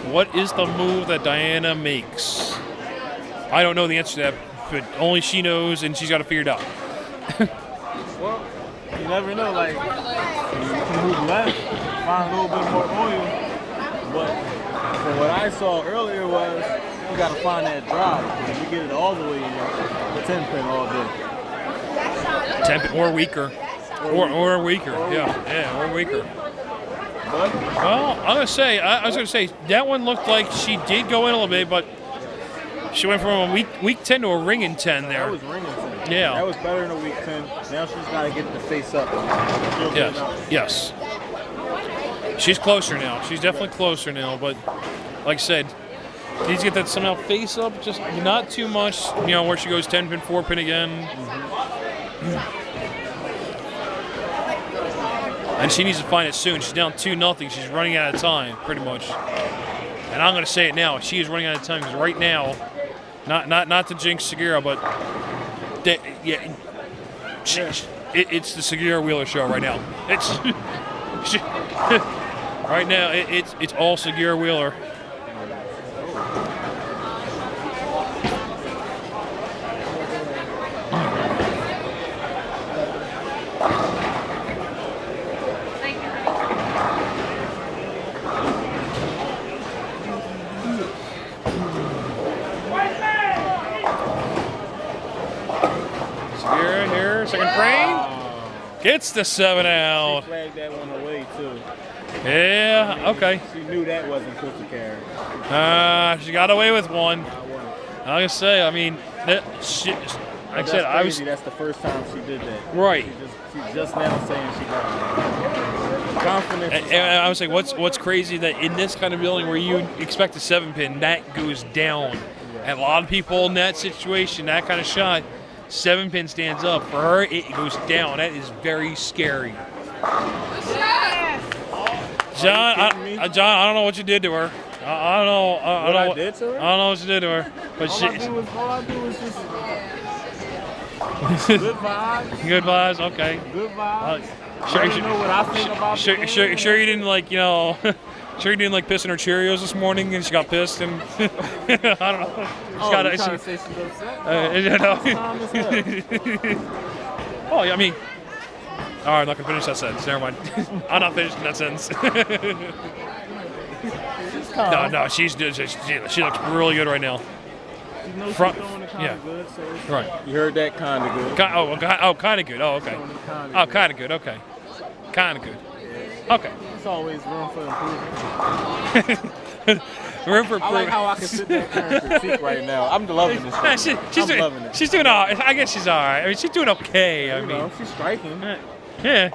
what is the move that Diana makes? I don't know the answer to that, but only she knows, and she's got to figure it out. Well, you never know. Like, you can move left, find a little bit more oil. But from what I saw earlier was, you got to find that drop. If you get it all the way in, the 10-pin all day. 10-pin or weaker. Or weaker. Yeah, or weaker. Well, I was gonna say that one looked like she did go in a little bit, but she went from a weak 10 to a ringing 10 there. That was ringing 10. Yeah. That was better than a weak 10. Now she's got to get the face up. Yes. She's closer now. She's definitely closer now, but like I said, Needs to get that somehow face up, just not too much, you know, where she goes 10-pin, 4-pin again. And she needs to find it soon. She's down 2-0. She's running out of time, pretty much. And I'm going to say it now. She is running out of time because right now, not to jinx Sagirah, but it's the Sagirah Wheeler show right now. It's right now. It's all Sagirah Wheeler. Second frame. Gets the 7 out. She flagged that one away, too. Yeah, okay. She knew that wasn't supposed to carry. She got away with one. I was going to say, I mean, like I said, that's the first time she did that. Right. She's just now saying she got it. Confidence. And I was like, what's crazy that in this kind of building where you expect a 7-pin, that goes down. And a lot of people in that situation, that kind of shot, 7-pin stands up. For her, it goes down. That is very scary. John, I don't know what you did to her. I don't know. I don't know what did to her? I don't know what you did to her. But all I do was just good vibes. Good vibes. Okay. Good vibes. Sure, you know what I think about the game? Sure you didn't like, you know. Sure you didn't like piss in her Cheerios this morning and she got pissed and I don't know. Trying to say she's upset? You know. Calm as hell. Oh, I mean, all right, I'm not gonna finish that sentence. Never mind. I'm not finishing that sentence. No, she looks really good right now. You know Front, she's doing it yeah. good, so Right. you heard that kind of good. Kind of good. Oh, okay. Oh, kind of good. Okay. Kind of good. Okay. There's always room for improvement. Room for I like how I can sit there and critique right now. I'm loving this. She's loving it. She's doing all right. I guess she's all right. I mean, she's doing okay. I mean, she's striking. yeah.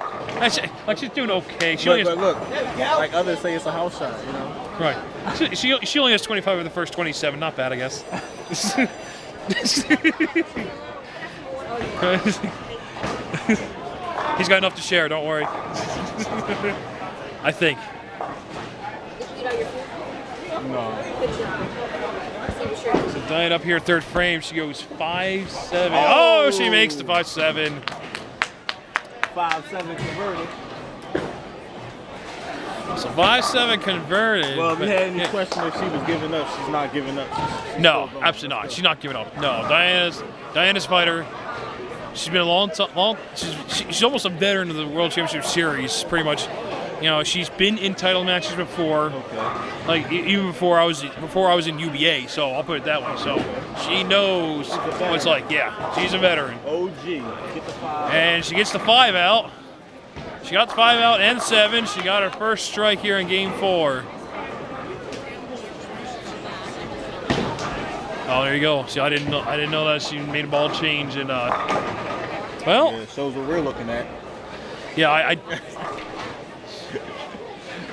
Like she's doing okay. But look, like others say, it's a house shot. You know. Right. She only has 25 of the first 27. Not bad, I guess. He's got enough to share. Don't worry. I think. No. So Diane up here, third frame. She goes 5-7. Oh, she makes the 5-7. 5-7 converted. So 5-7 converted. Well, if you had any question if she was giving up, she's not giving up. She's No, absolutely not. She's not giving up. No, Diana's fighter. She's been a long. She's almost a veteran of the World Championship Series, pretty much. You know, she's been in title matches before. Okay. Like even before I was in U.B.A. So I'll put it that way. So she knows what it's like. Yeah, she's a veteran. OG. Get the 5. And she gets the 5 out. She got the 5 out and 7. She got her first strike here in Game 4. Oh, there you go. See, I didn't know that she made a ball change and well. Yeah, shows what we're looking at. Yeah, I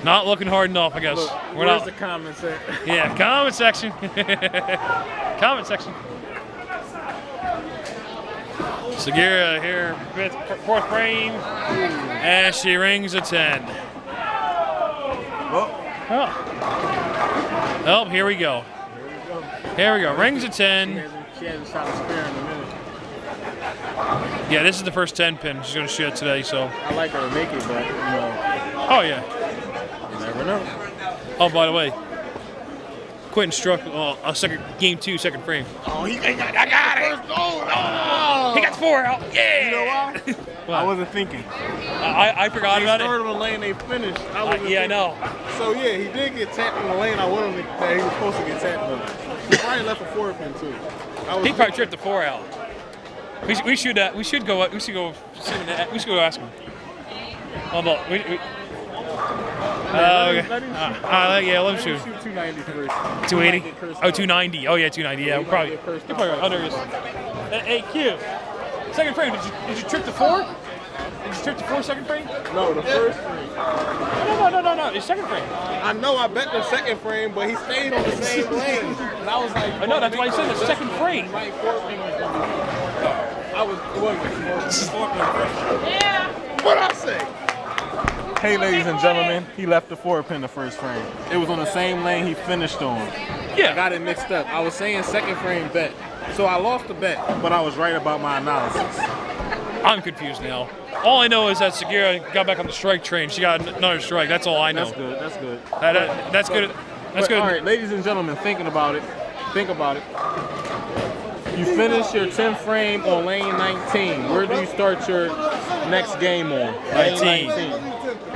not looking hard enough, I guess. Look, where's the comment section? Yeah, comment section. Comment section. Sagirah here, fourth frame, and she rings a 10. Oh, here we go. Here we go. Rings a 10. She hasn't shot a spare in a minute. Yeah, this is the first 10-pin she's going to shoot today, so. I like her to make it, but, you know. Oh, yeah. You never know. Oh, by the way, Quentin struck a game 2, second frame. Oh, I got it. Oh, he got the 4 out. Yeah. You know why? Well, I wasn't thinking. I forgot about it. They started in the lane, they finished. Yeah, I know. So, yeah, he did get tapped in the lane. I wanted that he was supposed to get tapped in. He probably left a 4-pin, too. He probably tripped the 4 out. We should go ask him. Hold on. Yeah, let him shoot. 290 first. 280? Oh, 290. Oh, yeah, 290. Yeah, you're probably right. Oh, there he is. Hey, Q. Second frame. Did you trip the 4? Did you trip the 4 second frame? No, the first frame. No. It's second frame. I know I bet the second frame, but he stayed on the same lane. And I was like, I know, that's why I said the second frame. My four-pin was gonna be. It wasn't What'd I say? Hey, ladies and gentlemen, he left the 4-pin the first frame. It was on the same lane he finished on. Yeah. I got it mixed up. I was saying second frame bet. So I lost the bet, but I was right about my analysis. I'm confused now. All I know is that Sagirah got back on the strike train. She got another strike. That's all I know. That's good. That's good. That's good. That's good. All right, ladies and gentlemen, thinking about it. Think about it. You finish your 10th frame on lane 19. Where do you start your next game on? 19.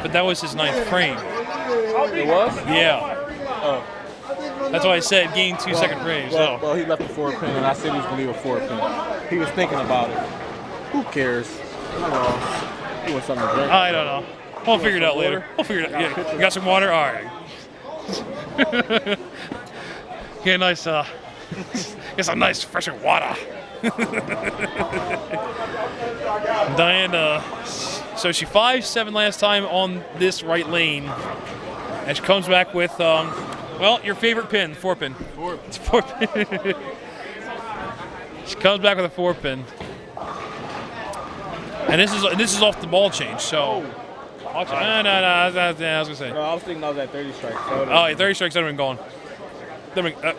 But that was his 9th frame. It was? Yeah. Oh. That's why I said gain 2 second frames. Well, he left the 4-pin, and I said he was going to leave a 4-pin. He was thinking about it. Who cares? He lost. He want something to drink. I don't know. We'll figure it out later. We'll figure it out. Yeah. You got some water? All right. Get a nice, get some nice fresh water. Diana, so she 5-7 last time on this right lane, and she comes back with, well, your favorite pin, 4-pin. It's 4-pin. She comes back with a 4-pin, and this is off the ball change. So, no, I was gonna say. No, I was thinking I was at 30 strikes. So Oh, yeah, 30 strikes that would have been gone.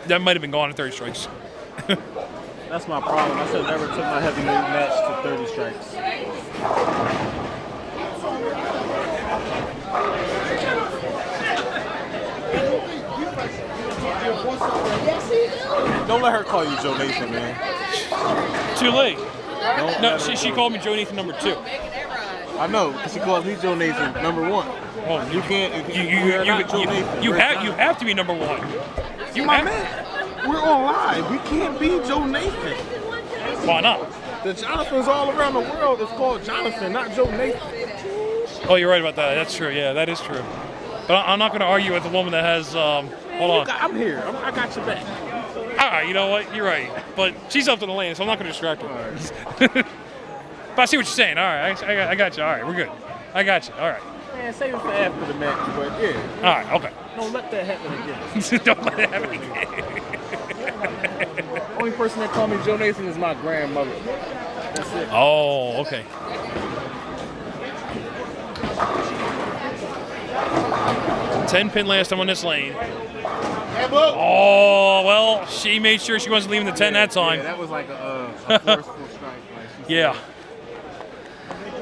That might have been gone at 30 strikes. that's my problem. I should have never took my heavyweight match to 30 strikes. Don't let her call you Joe Nathan, man. Too late. Don't No, let her she called me Joe Nathan number 2. I know, because she calls me Joe Nathan number 1. Well, You can't. You're not Joe Nathan. you have to be number 1. You My have. man, we're on live. We can't be Joe Nathan. Why not? The Jonathans all around the world is called Jonathan, not Joe Nathan. Oh, you're right about that. That's true. Yeah, that is true. But I'm not going to argue with a woman that has. Hold on. I'm here. I got your back. All right, you know what? You're right. But she's up to the lane, so I'm not going to distract her. But I see what you're saying. All right, I got you. All right, we're good. I got you. All right. Man, save it for after the match, but yeah. All right, okay. Don't let that happen again. Don't let it happen again. Only person that called me Joe Nathan is my grandmother. That's it. Oh, okay. Ten-pin last time on this lane. Oh, well, she made sure she wasn't leaving the 10 that time. Yeah, that was like a forceful strike. Like Yeah.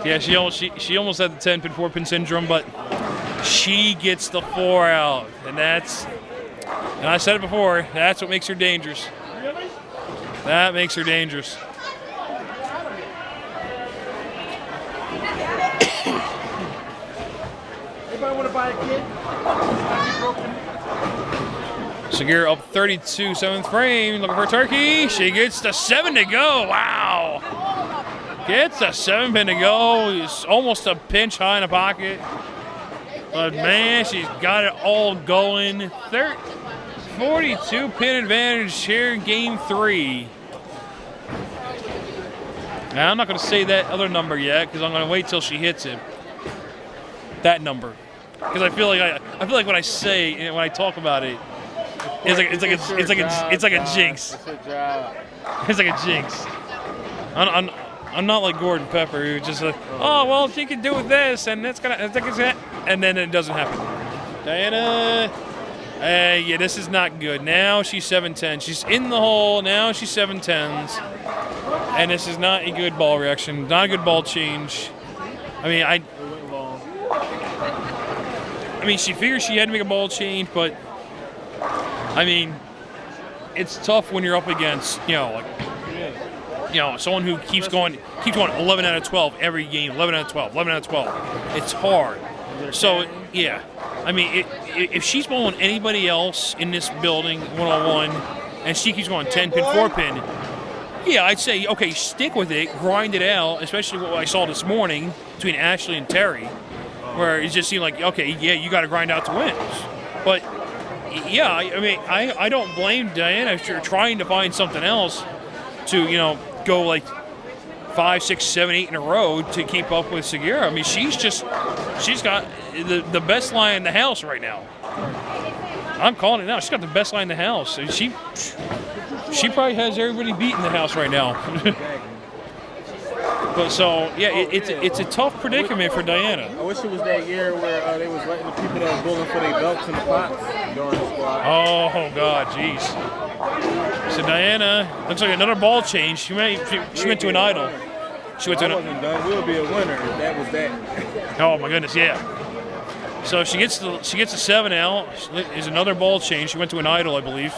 Yeah, she almost had the 10-pin, 4-pin syndrome, but she gets the 4 out. And I said it before, that's what makes her dangerous. That makes her dangerous. Anybody want to buy a kid? Sagirah up 32, 7th frame, looking for a turkey. She gets the 7 to go. Wow. Gets the 7-pin to go. It's almost a pinch high in the pocket. But man, she's got it all going. 42-pin advantage here in game 3. Now, I'm not going to say that other number yet because I'm going to wait till she hits it. That number, because I feel like when I say, when I talk about it, it's like a jinx. It's like a jinx. I'm not like Gordon Pepper, who just like, oh well, she can do this, and and then it doesn't happen. Diana, yeah, this is not good. Now she's 7-10. She's in the hole. Now she's 7-10s, and this is not a good ball reaction. Not a good ball change. I mean, she figured she had to make a ball change, but I mean, it's tough when you're up against, someone who keeps going 11 out of 12 every game, 11 out of 12, 11 out of 12. It's hard. So, yeah. I mean, if she's bowling anybody else in this building, 101, and she keeps going 10-pin, 4-pin, yeah, I'd say, okay, stick with it, grind it out, especially what I saw this morning between Ashley and Terry, where it just seemed like, okay, yeah, you got to grind out to win. But, yeah, I mean, I don't blame Diana if you're trying to find something else to, go like 5, 6, 7, 8 in a row to keep up with Sagirah. I mean, she's got the best line in the house right now. I'm calling it now. She's got the best line in the house. She probably has everybody beat in the house right now. But so yeah, it's a tough predicament for Diana. I wish it was that year where they was letting the people that was bullying for their belts in the pots during the squad. Oh God, jeez. So Diana looks like another ball change. She went to an idol. She went to I wasn't done. We'll be a winner if that was that. Oh my goodness, yeah. So she gets a 7 out. Is another ball change. She went to an idol, I believe.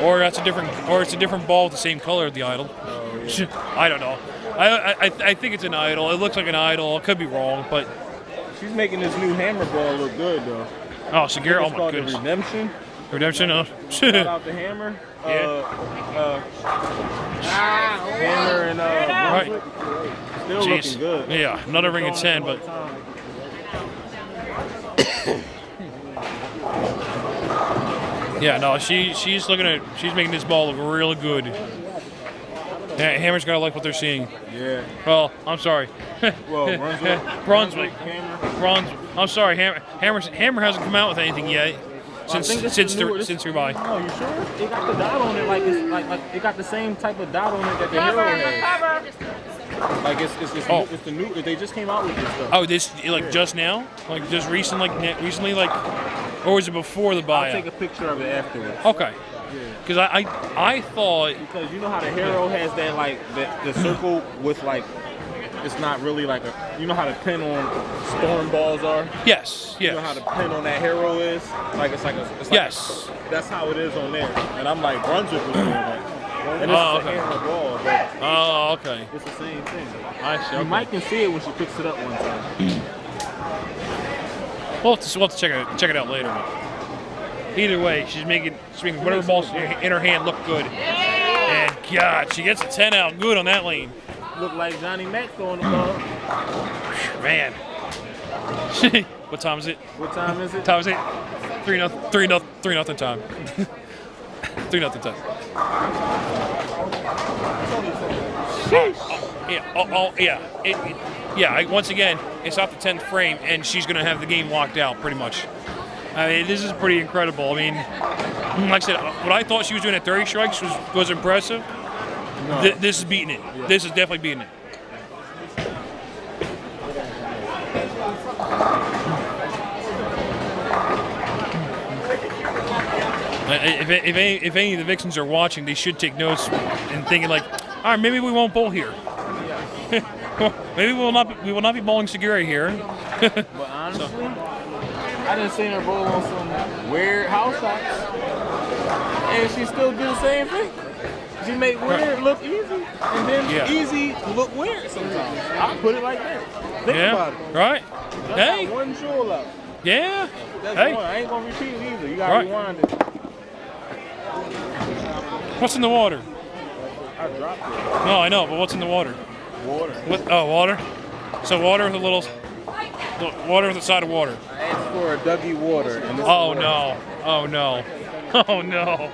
Or it's a different ball with the same color of the idol. Oh, yeah. I don't know. I think it's an idol. It looks like an idol. I could be wrong, but she's making this new hammer ball look good though. Oh, Sagirah, oh my called goodness. The Redemption. Redemption, Shout out the hammer. Yeah. Hammer and Right. Still Jeez. looking good. Yeah, another ring of 10, but yeah, no, she's making this ball look real good. Yeah, Hammer's gotta like what they're seeing. Yeah. Well, I'm sorry. Well, Brunswick. Hammer. I'm sorry, Hammer hasn't come out with anything yet since U.B.A. Oh, you sure? It got the dot on it, like it got the same type of dot on it that the Hero has. Like it's the new. They just came out with this stuff. Oh, this like just now, like just recently, or was it before the buyout? I'll take a picture of it afterwards. Okay. Because I thought, because you know how the Hero has that like the circle with like, it's not really like a, you know how the pin on storm balls are. Yes. You know how the pin on that Hero is, like it's like yes. That's how it is on there. And I'm like, Brunswick was doing that. And this is a hammer ball, but okay. It's the same thing. I see. You might can see it when she picks it up one time. We'll have to check it out later. Either way, she's making whatever balls in her hand look good. And God, she gets a 10 out good on that lane. Look like Johnny Mac throwing the ball. Man. What time is it? What time is it? Time is it? 3-0 time. 3-0 time. Once again, it's off the 10th frame, and she's going to have the game locked out pretty much. I mean, this is pretty incredible. I mean, like I said, what I thought she was doing at 30 strikes was impressive. No. This is beating it. Yeah. This is definitely beating it. If any of the Vixens are watching, they should take notes and thinking like, all right, maybe we won't bowl here. Maybe we will not be bowling Sagirah here. But honestly, I done seen her bowl on some weird house shots, and she still do the same thing. She make weird look easy, and then easy look weird sometimes. I put it like that. Think about it. Right. That's one jewel up. Yeah. That's Hey. one. I ain't gonna repeat it either. You gotta rewind it. What's in the water? I dropped it. No, I know, but what's in the water? Water. What? Oh, water. So water with a little water with a side of water. I asked for a Dougie water. And this Oh water. no! Oh no! Oh no!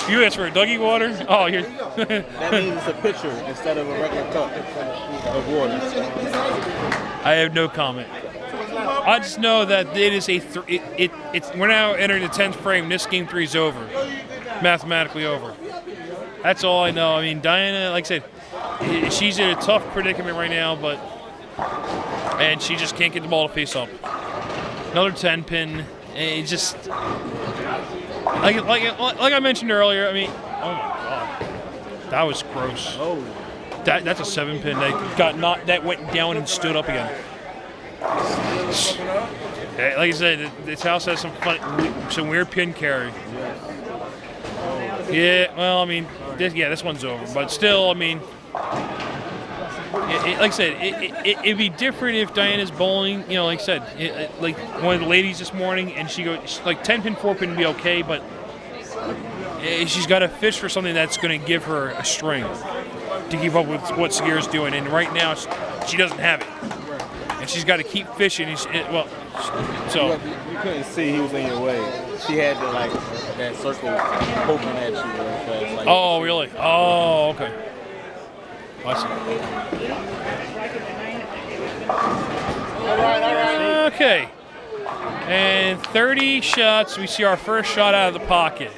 You asked for a Dougie water? Oh, you're. That means it's a pitcher instead of a regular cup of water. I have no comment. I just know that it is we're now entering the 10th frame. This game 3 is over, mathematically over. That's all I know. I mean, Diana, like I said, she's in a tough predicament right now, and she just can't get the ball to face up. Another 10 pin. It just like I mentioned earlier. I mean, oh my God, that was gross. Oh, that's a 7 pin that went down and stood up again. Like I said, this house has some weird pin carry. Yeah, well, I mean, this one's over, but still, I mean, like I said, it'd be different if Diana's bowling. You know, like I said, like one of the ladies this morning, and she goes like 10 pin, 4 pin would be okay, but she's got to fish for something that's going to give her a string to keep up with what Sagirah's doing, and right now she doesn't have it. And she's got to keep fishing. So you couldn't see he was in your way. She had to like that circle poking at you real fast. Like, oh, really? Oh, okay. I see. Okay. And 30 shots. We see our first shot out of the pocket.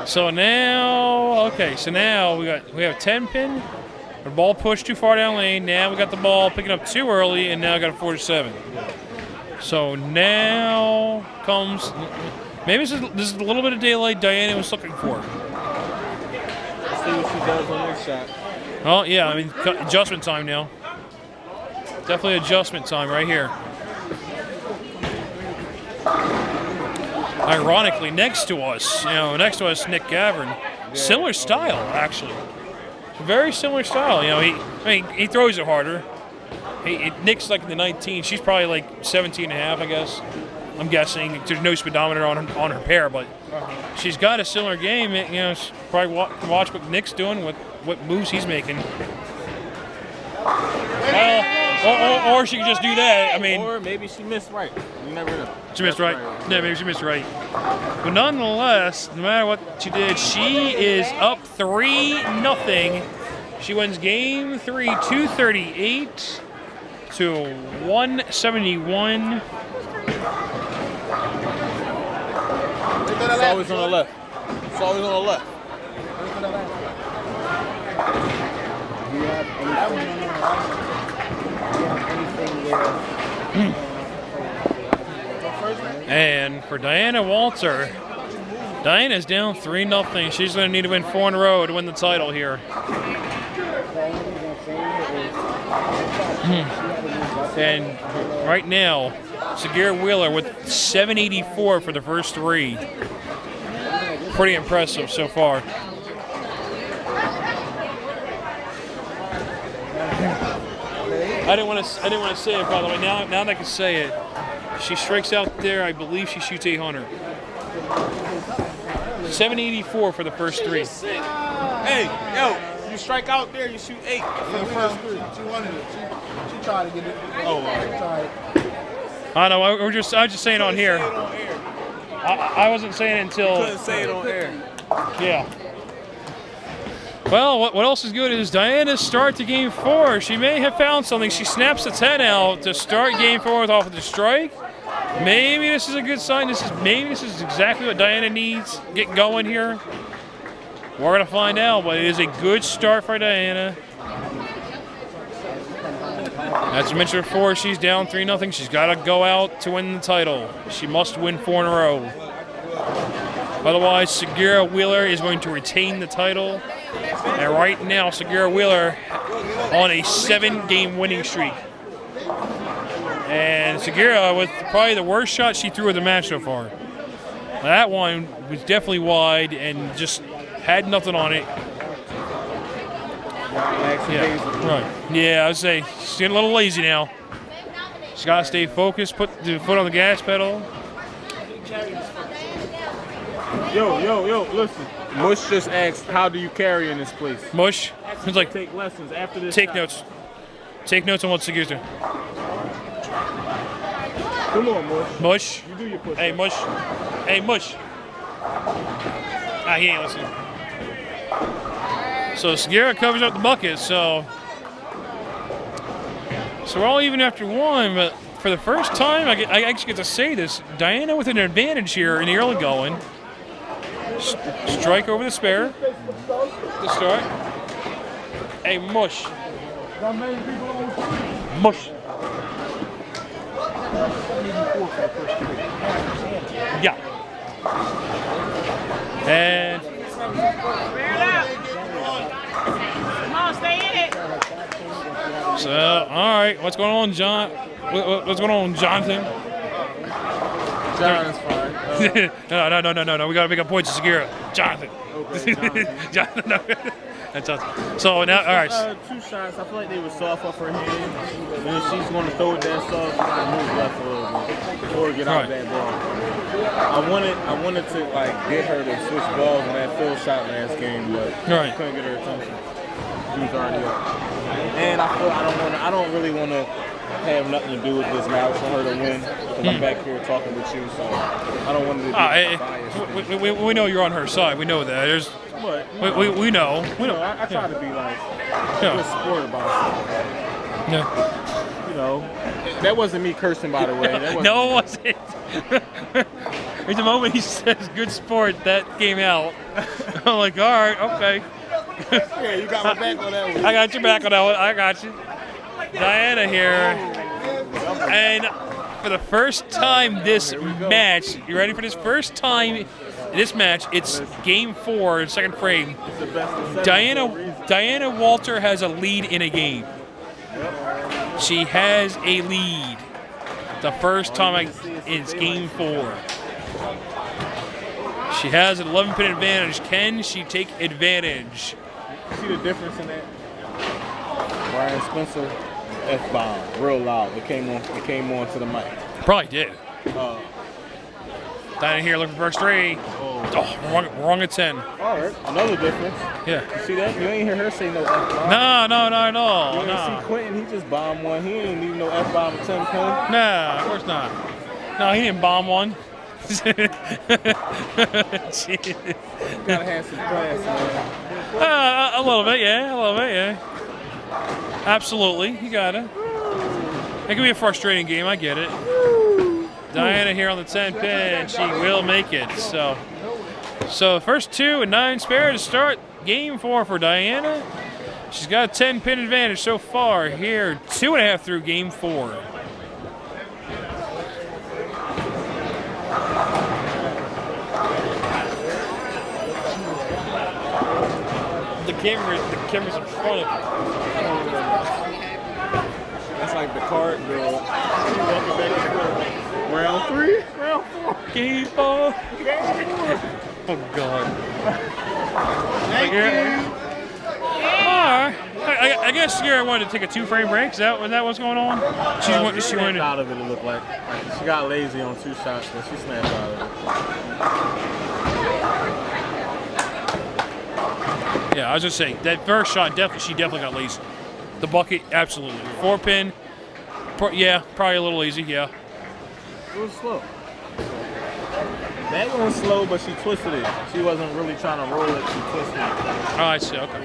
So now, okay. So now we have 10 pin. The ball pushed too far down lane. Now we got the ball picking up too early, and now I got a 4-7. So now comes. Maybe this is a little bit of daylight Diana was looking for. Let's see what she does on this shot. Oh, yeah, I mean, adjustment time now. Definitely adjustment time right here. Ironically, next to us, Nick Gavin. Similar style, actually. Very similar style. He throws it harder. Nick's like in the 19. She's probably like 17 and a half, I guess. I'm guessing. There's no speedometer on her pair, but she's got a similar game. She's probably watch what Nick's doing, what moves he's making. Or she could just do that. I mean, or maybe she missed right. You never know. She missed right. Yeah, maybe she missed right. But nonetheless, no matter what she did, she is up 3-0. She wins game 3, 238 to 171. It's always on the left. It's always on the left. And for Diana Walter, Diana's down 3-0. She's going to need to win 4 in a row to win the title here. And right now, Sagirah Wheeler with 784 for the first 3. Pretty impressive so far. I didn't want to say it, by the way. Now that I can say it, she strikes out there. I believe she shoots 800. 784 for the first 3. Hey, yo, you strike out there, you shoot 8 for the first 3. She wanted it. She tried to get it. Oh, I know. I was just saying on here. I wasn't saying it until. Couldn't say it on air. Yeah. Well, what else is good is Diana's start to game 4. She may have found something. She snaps the 10 out to start game 4 with off of the strike. Maybe this is a good sign. Maybe this is exactly what Diana needs. Get going here. We're gonna find out, but it is a good start for Diana. As I mentioned before, she's down 3-0. She's got to go out to win the title. She must win 4 in a row. Otherwise, Sagirah Wheeler is going to retain the title. And right now, Sagirah Wheeler on a 7-game winning streak. And Sagirah with probably the worst shot she threw of the match so far. That one was definitely wide and just had nothing on it. Yeah, right. Yeah, I would say she's getting a little lazy now. She's got to stay focused, put the foot on the gas pedal. Yo, listen. Mush just asked, how do you carry in this place? Mush? It's like, take lessons after this. Take notes. Take notes on what Sagirah's doing. Come on, Mush. Mush? You do your push. Hey, Mush. Hey, Mush. He ain't listening. So Sagirah covers up the bucket, so we're all even after 1, but for the first time, I actually get to say this, Diana with an advantage here in the early going. Strike over the spare to start. Hey, Mush. Mush. Yeah. And so, all right, what's going on, John? What's going on, Jonathan? Jonathan's fine. No. We got to make a point to Sagirah. Jonathan. Okay, Jonathan. No. That's awesome. So now, all right. 2 shots. I feel like they were soft off her hand. And if she's going to throw it that soft, she's going to move left a little bit or get out that ball. I wanted to like get her to switch balls on that field shot last game, but couldn't get her attention. She was already up. And I don't really want to have nothing to do with this now. I just want her to win because I'm back here talking with you, so I don't want to be biased. We know you're on her side. We know that. We know. I try to be like good sport about it. Yeah. know, that wasn't me cursing, by the way. That wasn't No, it wasn't. At the moment he says "good sport," that came out. I'm like, all right, okay. Yeah, you got my back on that one. I got your back on that one. I got you. Diana here, and for the first time this match, you ready for this? First time this match, it's game 4, second frame. It's the best of 7 for a reason. Diana Walter has a lead in a game. She has a lead. The first time it's game 4. She has an 11-pin advantage. Can she take advantage? See the difference in that? Brian Spencer, F-bomb, real loud. It came on to the mic. Probably did. Diana here looking for a straight. Oh, wrong at 10. All right, another difference. Yeah. You see that? You ain't hear her say no F-bomb. No, not at all. You ain't see Quentin, he just bombed one. He ain't need no F-bomb at 10 pin. No, of course not. No, he didn't bomb one. Gotta have some class, man. A little bit, yeah. Absolutely, you got it. It can be a frustrating game, I get it. Diana here on the 10 pin, she will make it. So first 2 and 9 spare to start game 4 for Diana. She's got a 10 pin advantage so far here, 2.5 through game 4. The camera's in front of you. That's like the card girl. Welcome back to the club. Round 3, round 4. Game 4. Oh God. Thank you. I guess Sagirah wanted to take a 2-frame break. Is that what's going on? She wanted out of it. It looked like she got lazy on 2 shots, but she snapped out of it. Yeah, I was just saying that first shot she definitely got lazy. The bucket, absolutely. 4-pin, yeah, probably a little lazy. Yeah. It was slow. That one was slow, but she twisted it. She wasn't really trying to roll it. She twisted it. Oh, I see. Okay.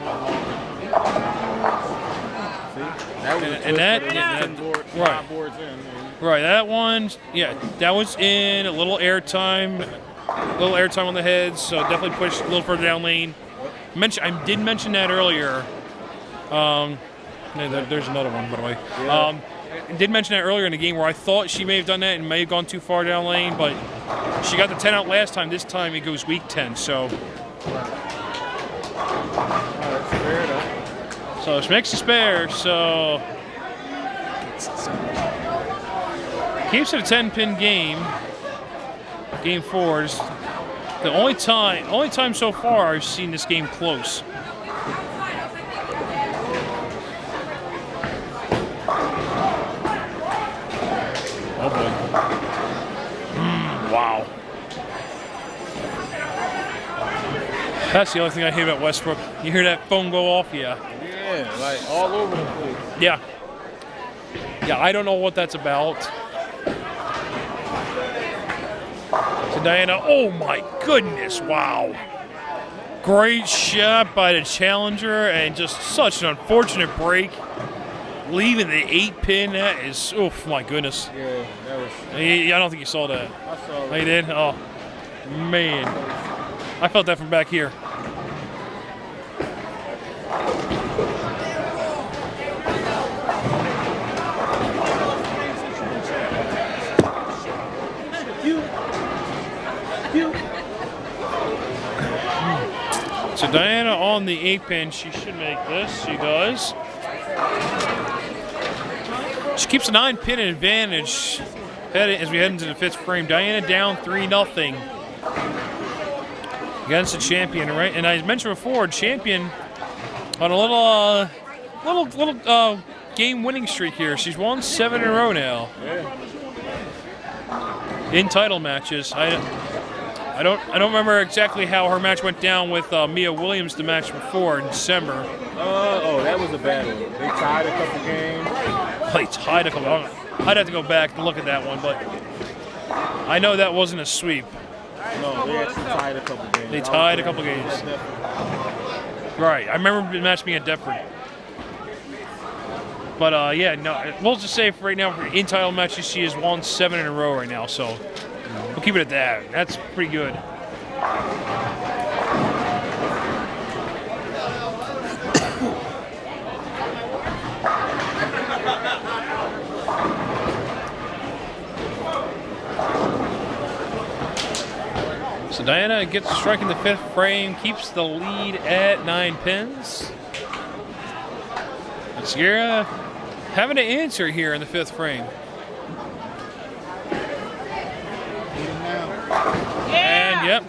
See? That was And that, right. boards in. Right, that one, yeah, that was in a little air time on the heads, so definitely pushed a little further down lane. I did mention that earlier. There's another one, by the way. Yeah. I did mention that earlier in the game where I thought she may have done that and may have gone too far down lane, but she got the 10 out last time. This time it goes weak 10, so. So she makes a spare, so. Keeps it a 10-pin game. Game 4 is the only time so far I've seen this game close. Oh boy. Wow. That's the only thing I hate about Westbrook. You hear that phone go off? Yeah. Yeah, like all over the place. Yeah. Yeah, I don't know what that's about. So Diana, oh my goodness, wow. Great shot by the challenger and just such an unfortunate break. Leaving the 8-pin, that is, oh my goodness. Yeah, that was. I don't think you saw that. I saw Oh, that. you did? Oh, man. I felt that from back here. So Diana on the 8-pin, she should make this. She does. She keeps a 9-pin advantage as we head into the 5th frame. Diana down 3-0 against the champion, right? And I mentioned before, champion on a little game-winning streak here. She's won 7 in a row now. Yeah. In title matches. I don't remember exactly how her match went down with Mia Williams the match before in December. That was a bad one. They tied a couple games. They tied a couple. I'd have to go back and look at that one, but I know that wasn't a sweep. No, they actually tied a couple games. They tied a couple games. Right. I remember the match being at Deptford. But yeah, no. We'll just say for right now, for in title matches, she has won 7 in a row right now. So we'll keep it at that. That's pretty good. So Diana gets a strike in the 5th frame, keeps the lead at 9 pins. And Sagirah having to answer here in the 5th frame. And yep.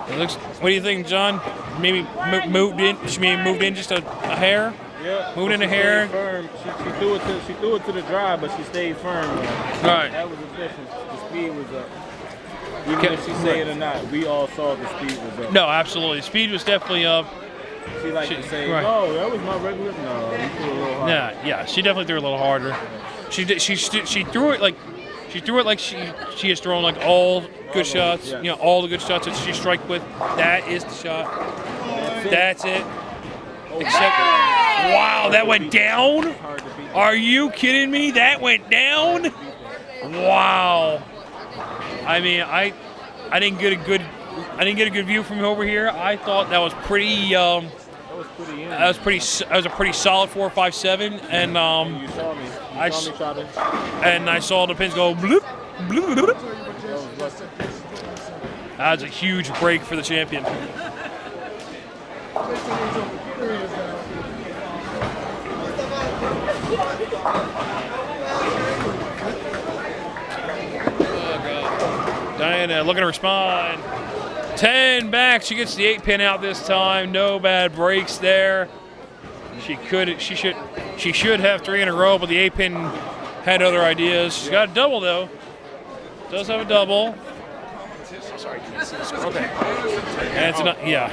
It looks. What do you think, John? Maybe moved in. She maybe moved in just a hair. Yeah. Moved in a hair. Firm. She threw it to the drive, but she stayed firm. Right. That was efficient. The speed was up. Even if she say it or not, we all saw the speed was up. No, absolutely. Speed was definitely up. She liked to say, right. "No, that was my regular." No, you threw a little harder. Yeah. She definitely threw a little harder. She threw it like she has thrown like all good shots. Yeah. You know, all the good shots that she strike with. That is the shot. That's it. Except, wow, that went down. Are you kidding me? That went down. Wow. I mean, I didn't get a good view from over here. I thought that was pretty. That was a pretty solid 4, 5, 7, and You saw me. You saw me shot it. and I saw the pins go bloop, bloop, bloop. That was a huge break for the champion. Diana looking to respond. 10 back. She gets the 8-pin out this time. No bad breaks there. She should have 3 in a row, but the 8-pin had other ideas. She's got a double though. Does have a double. Okay. And it's not. Yeah.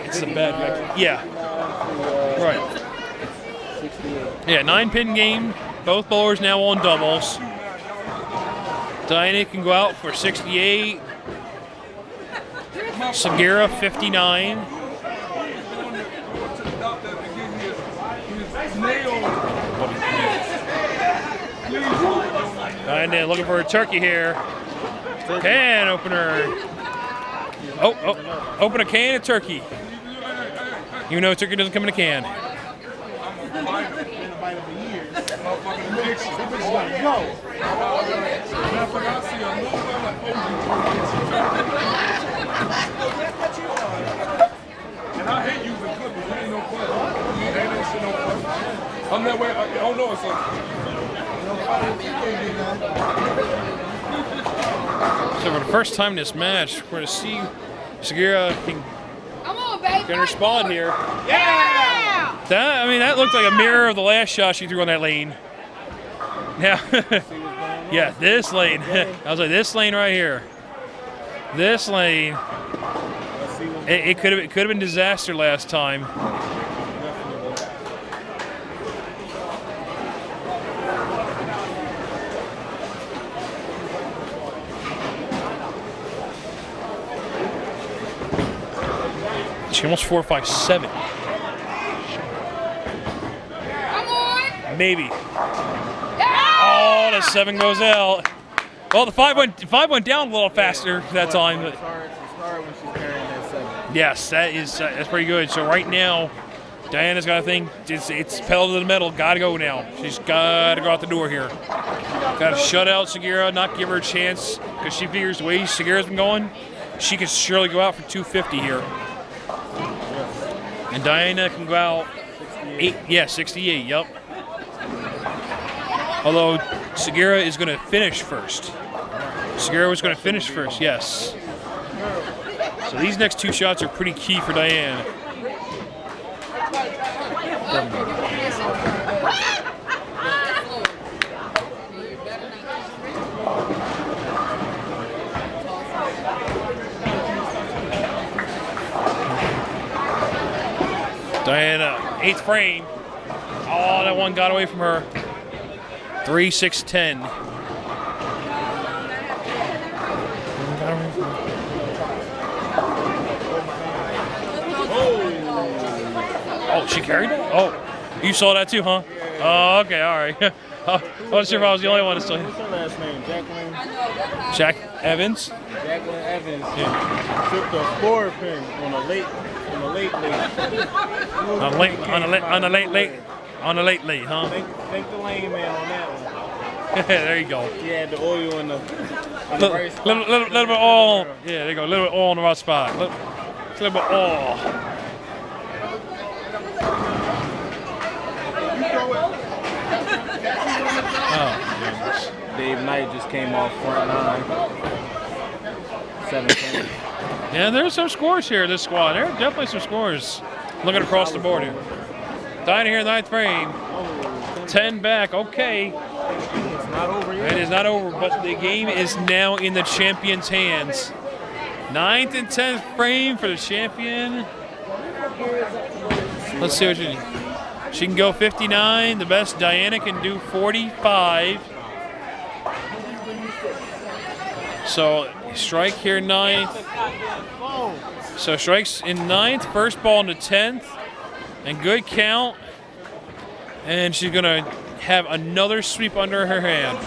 It's a bad back. Yeah. Right. Yeah. 9-pin game. Both bowlers now on doubles. Diana can go out for 68. Sagirah 59. Diana looking for a turkey here. Can opener. Oh, open a can of turkey. You know turkey doesn't come in a can. And I hate using clippers. It ain't no fun. Ain't that shit no fun. I'm that way. I don't know it's So for the first time in this match, we're going to see Sagirah can respond here. Yeah! That looked like a mirror of the last shot she threw on that lane. Now, yeah, this lane. I was like, this lane right here. This lane. It could have been disaster last time. She almost 4, 5, 7. Maybe. Oh, the 7 goes out. Well, the 5 went down a little faster that time. But yes, that's pretty good. So right now, Diana's got to think it's pedal to the metal. Got to go now. She's got to go out the door here. Got to shut out Sagirah, not give her a chance, because she figures the way Sagirah's been going, she could surely go out for 250 here. And Diana can go out 68. Yep. Although Sagirah is going to finish first. Sagirah was going to finish first, yes. So these next 2 shots are pretty key for Diana. Diana, 8th frame. Oh, that one got away from her. 3, 6, 10. Oh, she carried it? Oh. You saw that too, huh? Yeah. Oh, okay, all right. I wasn't sure if I was the only one to see. What's her last name? Jacqueline? Jack Evans. Jacqueline Evans. Yeah. Tripped a floor pin on a late. On a late, huh? Thank the lane man on that one. There you go. He had the oil in the right spot. Little bit of oil. Yeah, there you go. A little bit of oil in the right spot. Little bit of oil. Oh, goodness. Dave Knight just came off front 9. 7-10. Yeah, there's some scores here, this squad. There are definitely some scores. Looking across the board here. Diana here in the 9th frame. 10 back, okay. It's not over yet. It is not over, but the game is now in the champion's hands. 9th and 10th frame for the champion. Let's see what she can go 59. The best Diana can do 45. So strike here 9th. So strikes in 9th, first ball in the 10th, and good count. And she's gonna have another sweep under her hand.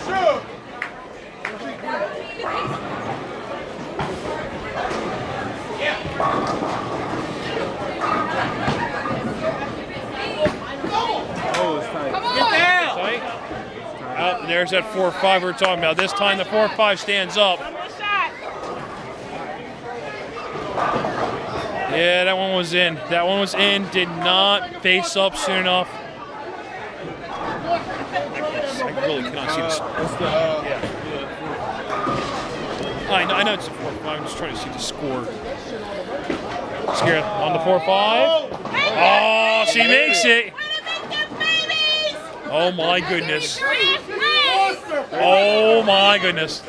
Oh, it's tight. Tight. Oh, there's that 4-5 we were talking about. This time the 4-5 stands up. Yeah, that one was in. That one was in. Did not face up soon enough. I really cannot see this. I know it's a 4-5. I'm just trying to see the score. Sagirah on the 4-5. Oh, she makes it. Oh my goodness. Oh my goodness.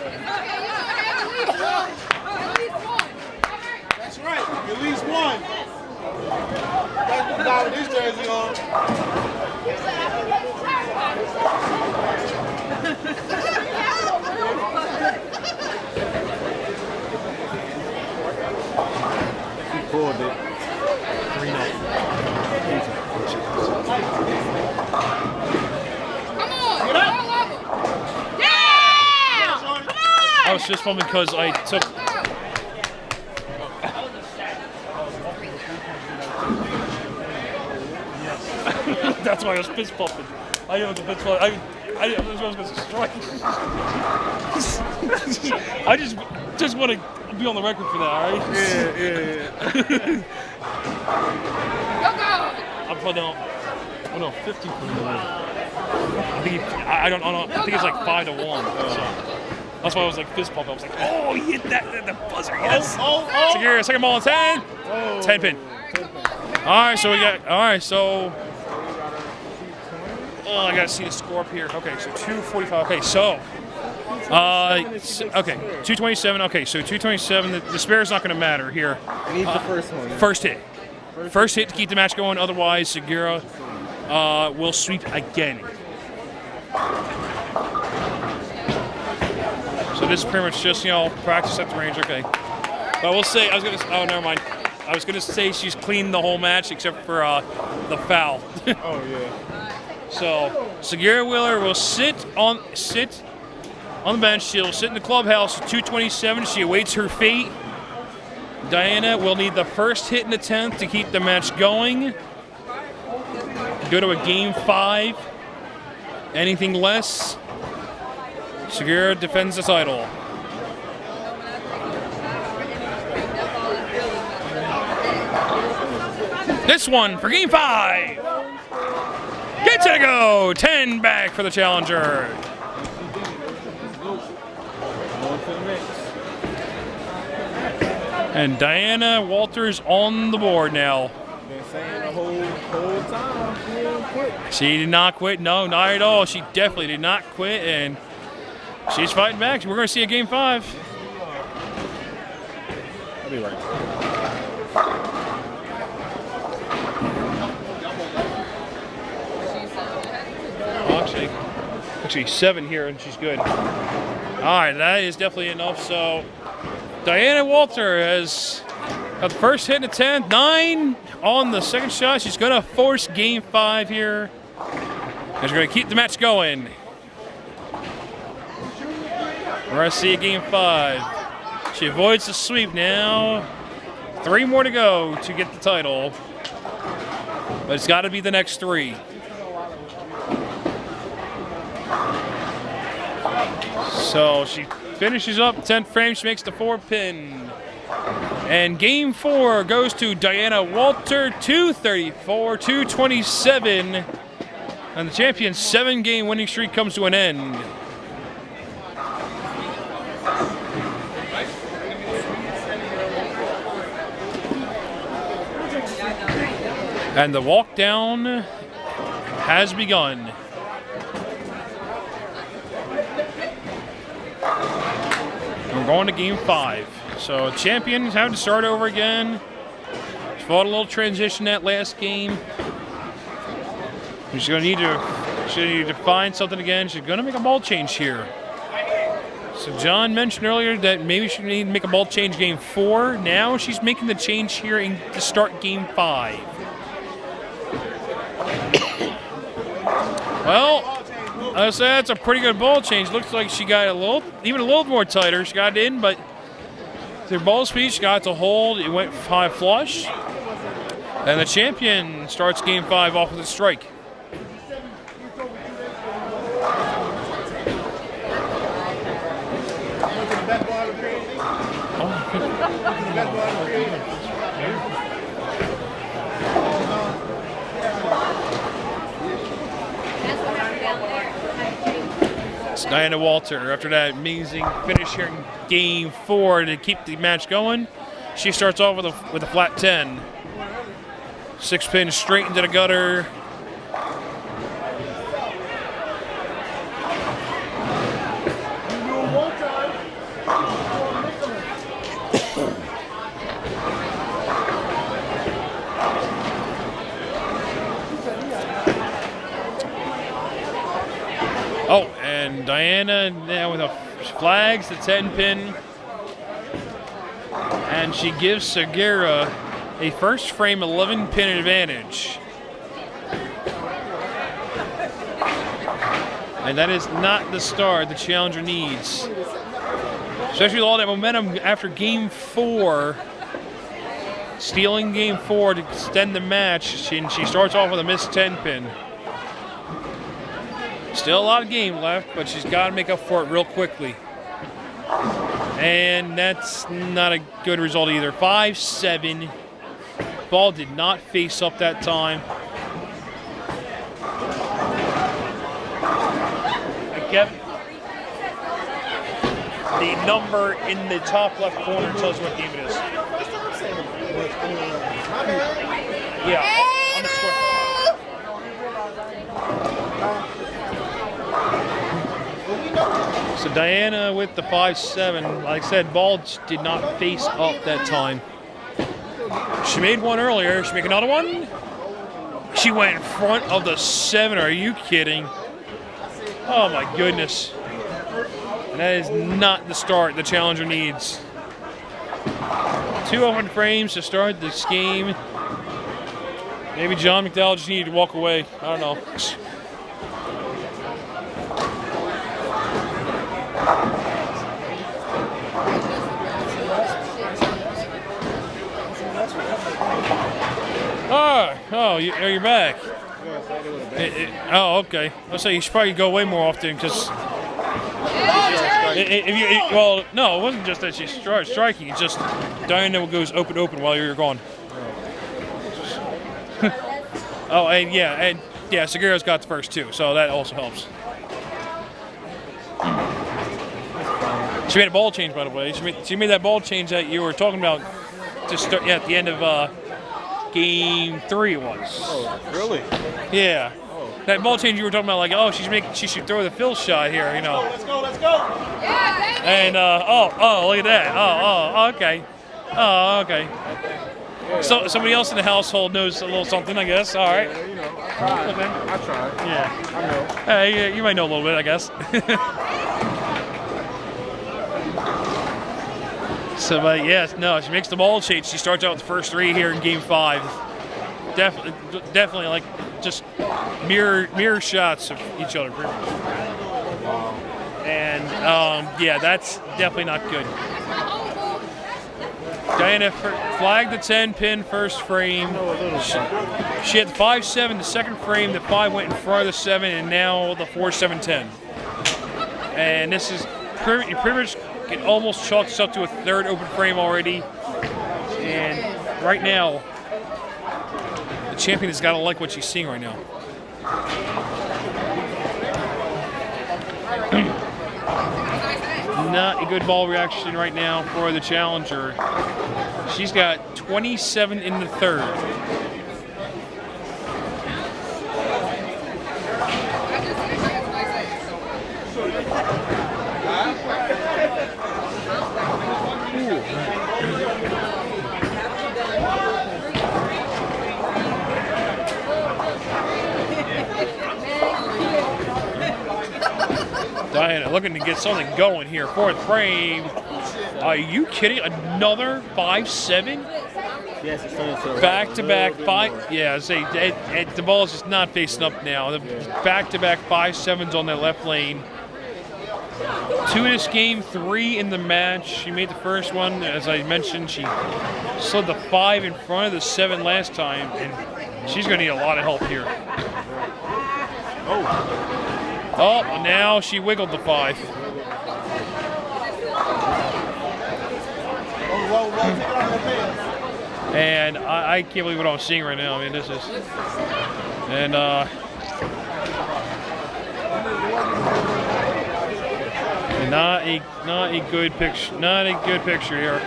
That's right. At least one. That's the guy with his jersey on. He pulled it. 3-0. I was just fun because I took. That's why I was fist pumping. I knew it was a fist pump. I was going to strike. I just want to be on the record for that, all right? Yeah. I'm putting out. Oh no, 50. I think I don't know. I think it's like 5-1. So. That's why I was like fist pump. I was like, oh, he hit that the buzzer. Yes. Sagirah, second ball, 10. 10 pin. All right, so we got. All right, so. Oh, I gotta see the score up here. Okay, so 245. Okay, so. Okay, 227. Okay, so 227. The spare is not going to matter here. Need the first one. First hit. First hit to keep the match going. Otherwise, Sagirah will sweep again. So this is pretty much just, practice at the range. Okay. But we'll say, oh, never mind. I was going to say she's cleaned the whole match except for the foul. Oh, yeah. So Sagirah Wheeler will sit on the bench. She'll sit in the clubhouse at 227. She awaits her fate. Diana will need the first hit in the 10th to keep the match going. Go to a game 5. Anything less, Sagirah defends the title. This one for game 5. Gets it to go. 10 back for the challenger. And Diana Walters on the board now. Been saying the whole time she didn't quit. She did not quit. No, not at all. She definitely did not quit, and she's fighting back. We're going to see a game 5. I'll be right back. Actually 7 here, and she's good. All right, that is definitely enough. So Diana Walter has Got the first hit in the 10th. 9 on the second shot. She's going to force game 5 here. And she's going to keep the match going. We're going to see game 5. She avoids the sweep now. 3 more to go to get the title. But it's got to be the next 3. So she finishes up 10th frame. She makes the 4-pin. And game 4 goes to Diana Walter, 234-227. And the champion's 7-game winning streak comes to an end. And the walk down has begun. We're going to game 5. So champions have to start over again. She fought a little transition that last game. She's going to need to find something again. She's going to make a ball change here. So John mentioned earlier that maybe she need to make a ball change game 4. Now she's making the change here to start game 5. Well, I would say that's a pretty good ball change. Looks like she got even a little more tighter. She got it in, but their ball speed, she got to hold. It went high flush. And the champion starts game 5 off with a strike. It's Diana Walter. After that amazing finish here in game 4 to keep the match going, she starts off with a flat 10. 6-pin straight into the gutter. Oh, and Diana now with a flags, the 10-pin. And she gives Sagirah a first frame 11-pin advantage. And that is not the start the challenger needs. Especially with all that momentum after game 4. Stealing game 4 to extend the match. And she starts off with a missed 10-pin. Still a lot of game left, but she's got to make up for it real quickly. And that's not a good result either. 5-7. Ball did not face up that time. I kept the number in the top left corner tells you what game it is. Yeah, on the score. So Diana with the 5-7. Like I said, ball did not face up that time. She made one earlier. She make another one? She went in front of the 7. Are you kidding? Oh my goodness. And that is not the start the challenger needs. 2 open frames to start this game. Maybe John McDowell just needed to walk away. I don't know. Oh, you're back. Oh, okay. I'll say you should probably go way more often because. Well, no, it wasn't just that she started striking. It's just Diana goes open while you're gone. Oh, and yeah, Sagirah's got the first 2, so that also helps. She made a ball change, by the way. She made that ball change that you were talking about to start. Yeah, at the end of game 3 it was. Oh, really? Yeah. Oh. That ball change you were talking about, like, oh, she should throw the fill shot here, you know. Let's go. Yeah, and look at that. Oh, okay. Oh, okay. So somebody else in the household knows a little something, I guess. All right. Yeah, you know, I tried. Yeah. I know. Hey, you might know a little bit, I guess. So, but yes, no, she makes the ball change. She starts out with the first 3 here in Game 5. Definitely, like just mirror shots of each other, pretty much. And yeah, that's definitely not good. Diana flagged the 10-pin first frame. She had the 5-7 the second frame. The 5 went in front of the 7, and now the 4-7-10. And this is pretty much it almost chalks up to a third open frame already. And right now, the champion has got to like what she's seeing right now. Not a good ball reaction right now for the challenger. She's got 27 in the third. Diana looking to get something going here. Fourth frame. Are you kidding? Another 5-7? Yes, it's back-to-back 5. Yeah, the ball is just not facing up now. The back-to-back 5-7s on that left lane. 2 in this game, 3 in the match. She made the first one, as I mentioned. She slid the 5 in front of the 7 last time, and she's going to need a lot of help here. Oh, now she wiggled the 5. And I can't believe what I'm seeing right now. I mean, this is, and not a good picture. Not a good picture here.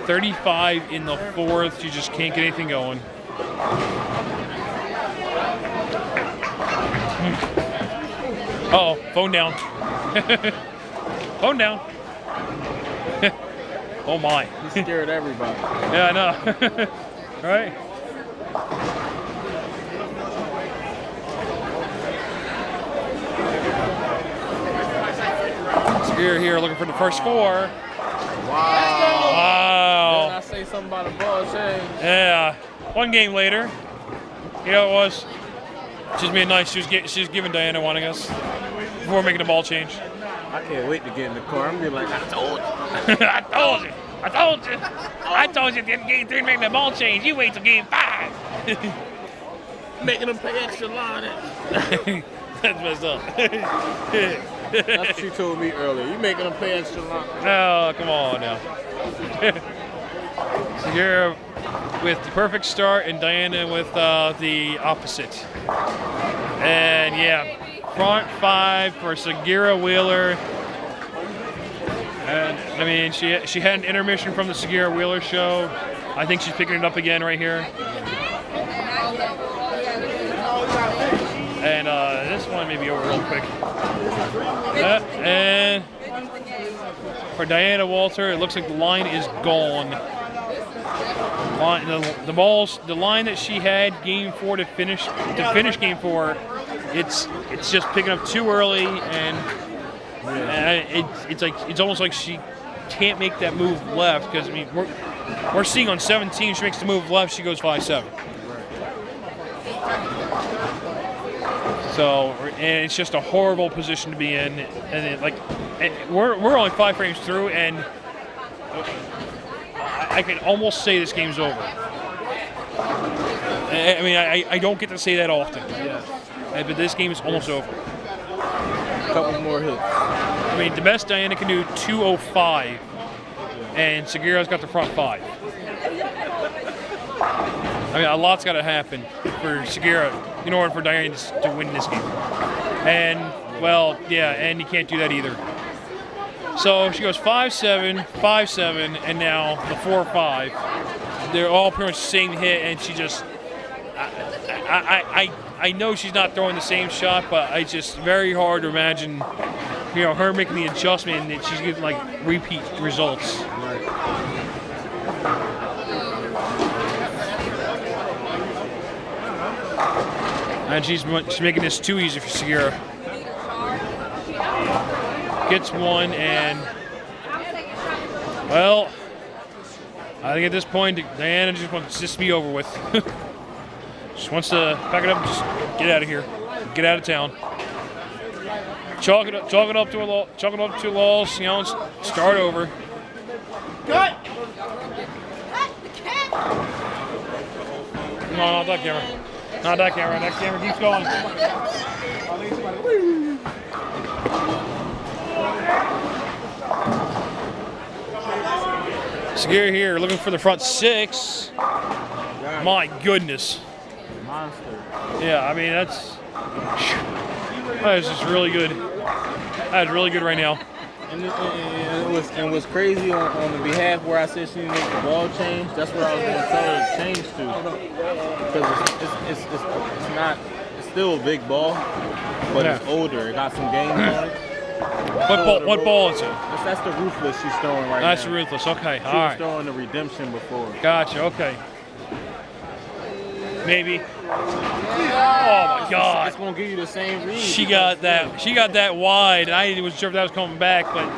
35 in the fourth. She just can't get anything going. Uh-oh, phone down. Phone down. Oh my. He scared everybody. Yeah, I know. All right. Sagirah here looking for the first 4. Wow. Wow. Didn't I say something about a ball change? Yeah. 1 game later. You know what it was? She's being nice. She was giving Diana one, I guess, before making the ball change. I can't wait to get in the car. I'm gonna be like, I told you. I told you. I told you. I told you in game 3 making the ball change. You wait till game 5. Making them pay extra line. That's messed up. That's what she told me earlier. You making them pay extra line. Oh, come on now. Sagirah with the perfect start and Diana with the opposite. And yeah, front 5 for Sagirah Wheeler. And I mean, she had an intermission from the Sagirah Wheeler show. I think she's picking it up again right here. And this one may be over real quick. And for Diana Walter, it looks like the line is gone. The line that she had game 4 to finish game 4, it's just picking up too early, and it's almost like she can't make that move left, because I mean we're seeing on 17 she makes the move left, she goes 5-7. So, and it's just a horrible position to be in, and we're only 5 frames through, and I can almost say this game's over. I mean, I don't get to say that often. Yeah. But this game is almost over. A couple more hits. I mean, the best Diana can do 205, and Sagirah's got the front 5. I mean, a lot's got to happen for Sagirah in order for Diana to win this game. And, well, yeah, and you can't do that either. So she goes 5-7, 5-7, and now the 4-5. They're all pretty much the same hit, and she just, I know she's not throwing the same shot, but it's just very hard to imagine, you know, her making the adjustment and that she's getting like repeat results. Right. And she's making this too easy for Sagirah. Gets one, and Well, I think at this point, Diana just wants this to be over with. Just wants to pack it up and just get out of here. Get out of town. Chalk it up to a loss, you know, start over. Cut! No, not that camera. Not that camera. That camera keeps going. Sagirah here looking for the front six. My goodness. Monster. Yeah, I mean, that is just really good. That is really good right now. And it was crazy on the behalf where I said she didn't make the ball change. That's what I was going to tell her to change to, because it's still a big ball, but Yeah. it's older. It got some games on it. What ball is it? That's the Ruthless she's throwing right now. That's Ruthless. Okay, She all was right. throwing the Redemption before. Gotcha. Okay. Maybe. Oh my God. It's gonna give you the same read. She got that wide, and I wasn't sure if that was coming back, but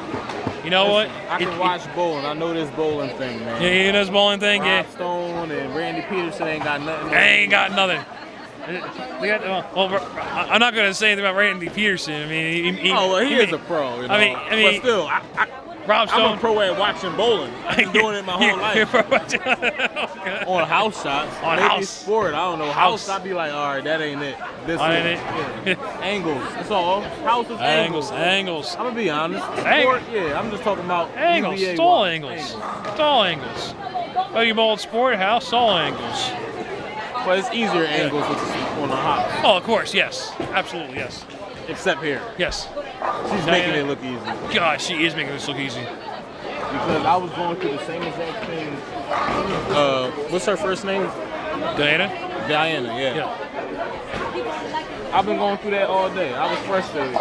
you know what? I can watch bowling. I know this bowling thing, man. Yeah, you know this bowling thing. Yeah. Rob Stone and Randy Peterson ain't got nothing. Ain't got nothing. Well, I'm not gonna say anything about Randy Peterson. I mean, he is a pro. You know? I mean, but still, Rob Stone. I'm a pro at watching bowling. I've been doing it my whole life. You're pro at On house shots. On maybe house. Sport, I don't know. House, I'd be like, all right, that ain't it. This That is ain't it. Yeah. Angles. That's all. House is angles. Angles. I'm gonna be honest. Ang- Sport, yeah, I'm just talking about Angles. UBA It's all wise. angles. It's all angles. Oh, you bowled Sport House, all angles. But it's easier angles on the house. Oh, of course, yes. Absolutely, yes. Except here. Yes. She's making it look easy. God, she is making this look easy. Because I was going through the same exact thing. What's her first name? Diana? Diana, yeah. Yeah. I've been going through that all day. I was frustrated.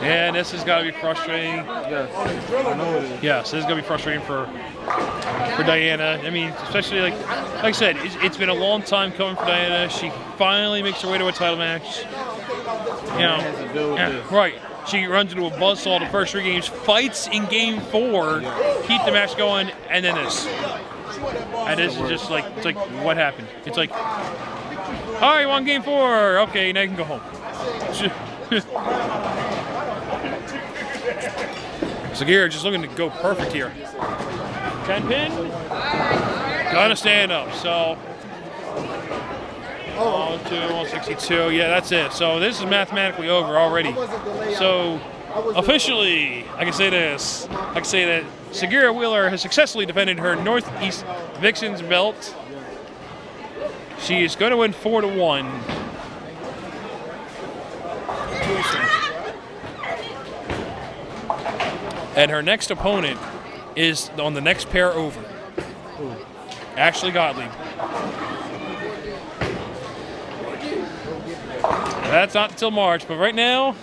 Yeah, this has got to be frustrating. Yes, I know it is. Yes, this is going to be frustrating for Diana. I mean, especially like I said, it's been a long time coming for Diana. She finally makes her way to a title match. You know, Has to deal with yeah, this. right. She runs into a buzzsaw the first 3 games, fights in game 4, keep the match going, and then this. And this is just like, it's like, what happened? It's like, all right, you won game 4. Okay, now you can go home. Sagirah just looking to go perfect here. 10 pin. Gonna stand up. So 162. Yeah, that's it. So this is mathematically over already. So officially, I can say this. I can say that Sagirah Wheeler has successfully defended her Northeast Vixens belt. She is going to win 4-1. And her next opponent is on the next pair over. Ashley Gottlieb. That's not until March, but right now,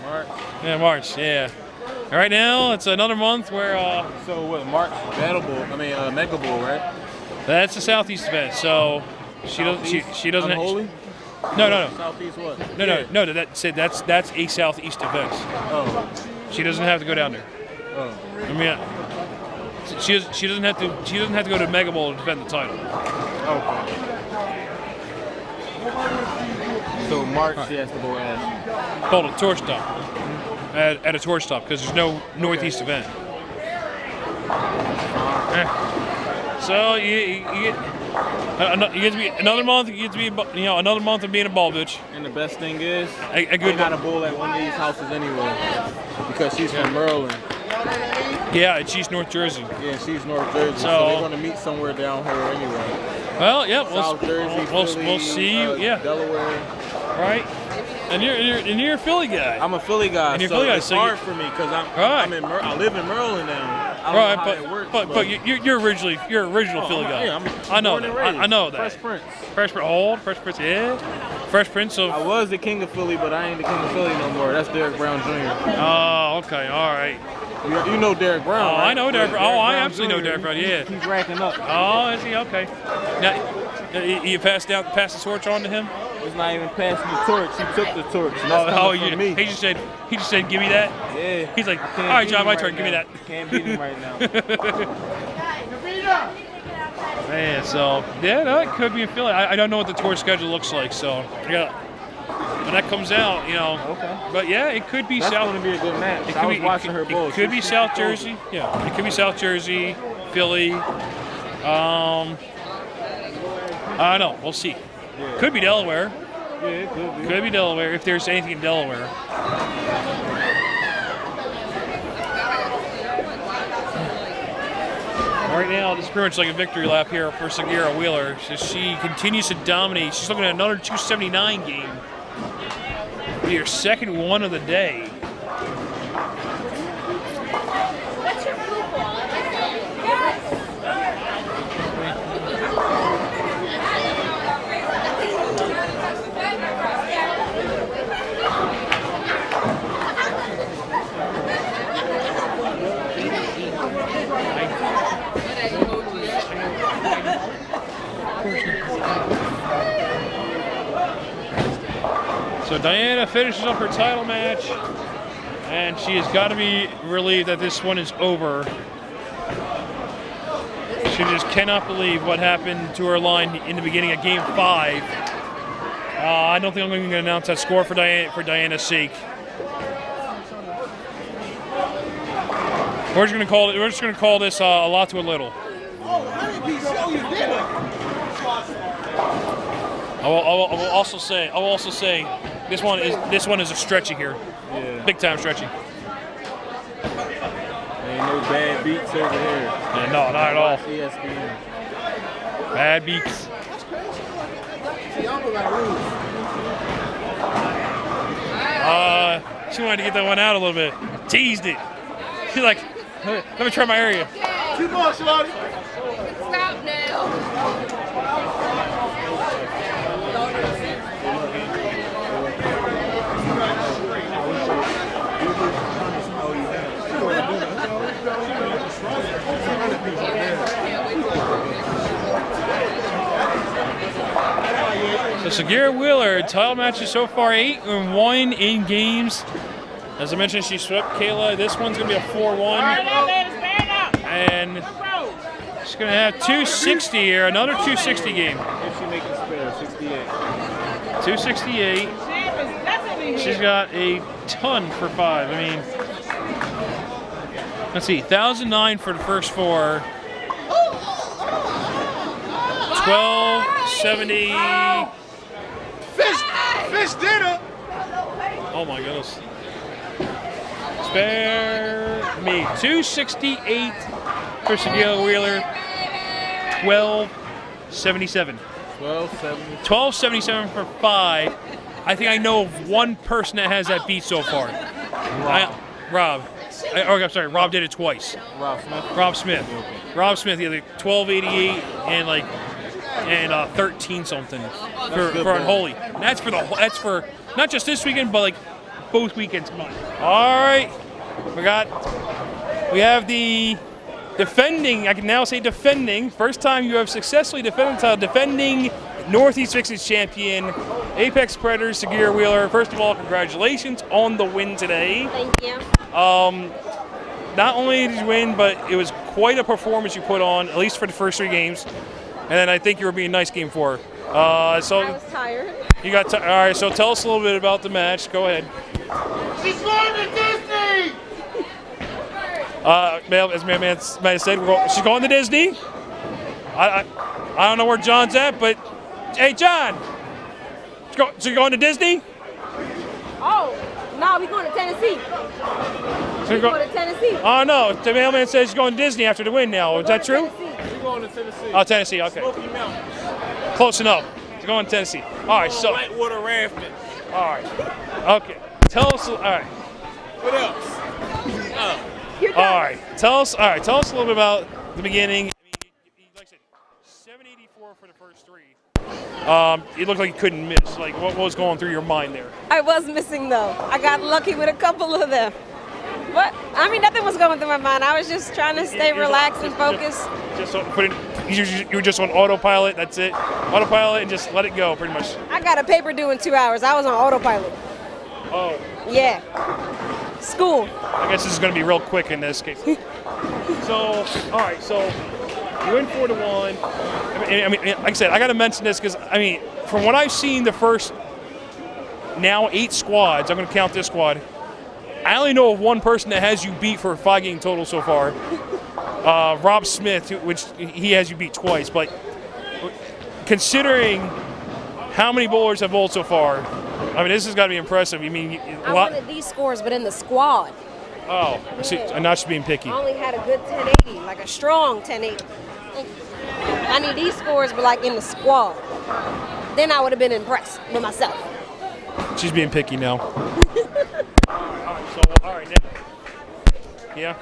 March, yeah. Right now, it's another month where So what? March Battle Bowl? I mean, Mega Bowl, right? that's the Southeast event. So she doesn't. She doesn't. Unholy? No. Southeast what? No. That's a Southeast event. Oh. She doesn't have to go down there. Oh. I mean, she doesn't have to. She doesn't have to go to Mega Bowl to defend the title. Okay. So March she has to go at. Called a tour stop. At a tour stop because there's no Northeast event. So you get to be another month. You get to be another month of being a ball bitch. And the best thing is, A they good got a bowl at one of these houses anyway, because she's from Maryland. Yeah, and she's North Jersey. Yeah, she's North Jersey, so they're going to meet somewhere down here anyway. Well, yeah, South Jersey, we'll Philly, see you. Yeah, Delaware. right. And you're a Philly guy. I'm a Philly guy, And you're so Philly guy, it's so hard for me because I live in Maryland now. I don't know how it works, but you're originally original Philly guy. Yeah, I know born that. and raised. I know that. Fresh Prince. Fresh Prince, yeah. Fresh Prince of. I was the king of Philly, but I ain't the king of Philly no more. That's Derek Brown Jr. Oh, okay, all right. You know Derek Brown, right? I know Derek Brown. Oh, I Brown absolutely know Jr. Derek Brown. Yeah. He's racking up. Oh, is he okay? Now, you pass the torch on to him? It's not even passing the torch. He took the torch. And that's coming from me. He just said, give me that. Yeah. He's like, all right, John, my turn. Give me that. Can't beat him right now. Man, so yeah, no, it could be a Philly. I don't know what the tour schedule looks like, so yeah. When that comes out, you know. Okay. But yeah, it could be That's South. going to be a good match. It I could was be watching her bowl. It could be South Jersey. Yeah, it could be South Jersey, Philly. I don't know. We'll see. Yeah. Could be Delaware. Yeah, it could be. Could be Delaware if there's anything in Delaware. Right now, this is pretty much like a victory lap here for Sagirah Wheeler. So she continues to dominate. She's looking at another 279 game. Be her second one of the day. So Diana finishes up her title match, and she has got to be relieved that this one is over. She just cannot believe what happened to her line in the beginning of Game 5. I don't think I'm going to announce that score for Diana's sake. We're just going to call it. We're just going to call this a lot to a little. I will also say this one is a stretchy here. Yeah. Big time stretchy. Ain't no bad beats over here. Yeah, no, not at all. ESPN. Bad beats. She wanted to get that one out a little bit. Teased it. She's like, let me try my area. Keep on, Shawty. Stop now. So Sagirah Wheeler, title matches so far 8-1 in games. As I mentioned, she swept Kayla. This one's going to be a 4-1. And she's going to have 260 here, another 260 game. If she makes the spare, 68. 268. She's got a ton for 5. I mean, let's see, 1,009 for the first 4. 1270. Fish dinner. Oh my goodness. Spare me. 268 for Sagirah Wheeler. 1277. 1277 for 5. I think I know of one person that has that beat so far. Rob. I'm sorry, Rob did it twice. Rob Smith? Rob Smith, the other 1288 and 13 something for Unholy. And that's for not just this weekend, but like both weekends combined. All right, we have the defending. I can now say defending. First time you have successfully defended the title. Defending Northeast Vixens champion, Apex Predators, Sagirah Wheeler. First of all, congratulations on the win today. Thank you. Not only did you win, but it was quite a performance you put on, at least for the first 3 games. And then I think you were being a nice game for her. I was tired. You got all right. So tell us a little bit about the match. Go ahead. She's going to Disney. As my man said, she's going to Disney. I don't know where John's at, but hey, John, so you're going to Disney? Oh, no, we're going to Tennessee. So We're going to Tennessee. Oh no, the mailman says she's going to Disney after the win. Now is that true? We're going to Tennessee. Oh, Tennessee. Okay. Smoky Mountain. Close enough. She's going to Tennessee. All right. So. Whitewater rafting. All right. Okay. Tell us. All right. What else? All right. Tell us a little bit about the beginning. I mean, like I said, 784 for the first 3. It looked like you couldn't miss. Like, what was going through your mind there? I was missing, though. I got lucky with a couple of them. But I mean, nothing was going through my mind. I was just trying to stay relaxed and focused. You were just on autopilot. That's it. Autopilot and just let it go, pretty much. I got a paper due in 2 hours. I was on autopilot. Oh. Yeah. School. I guess this is going to be real quick in this case. So, all right. So you win 4-1. I mean, like I said, I got to mention this because I mean, from what I've seen, the first now 8 squads. I'm going to count this squad. I only know of one person that has you beat for a 5-game total so far. Rob Smith, which he has you beat twice. But considering how many bowlers have bowled so far, I mean, this has got to be impressive. I mean, I wanted these scores, but in the squad. Oh, see, I'm not just being picky. I only had a good 1080, like a strong 1080. I need these scores, but like in the squad. Then I would have been impressed with myself. She's being picky now. All right, yeah.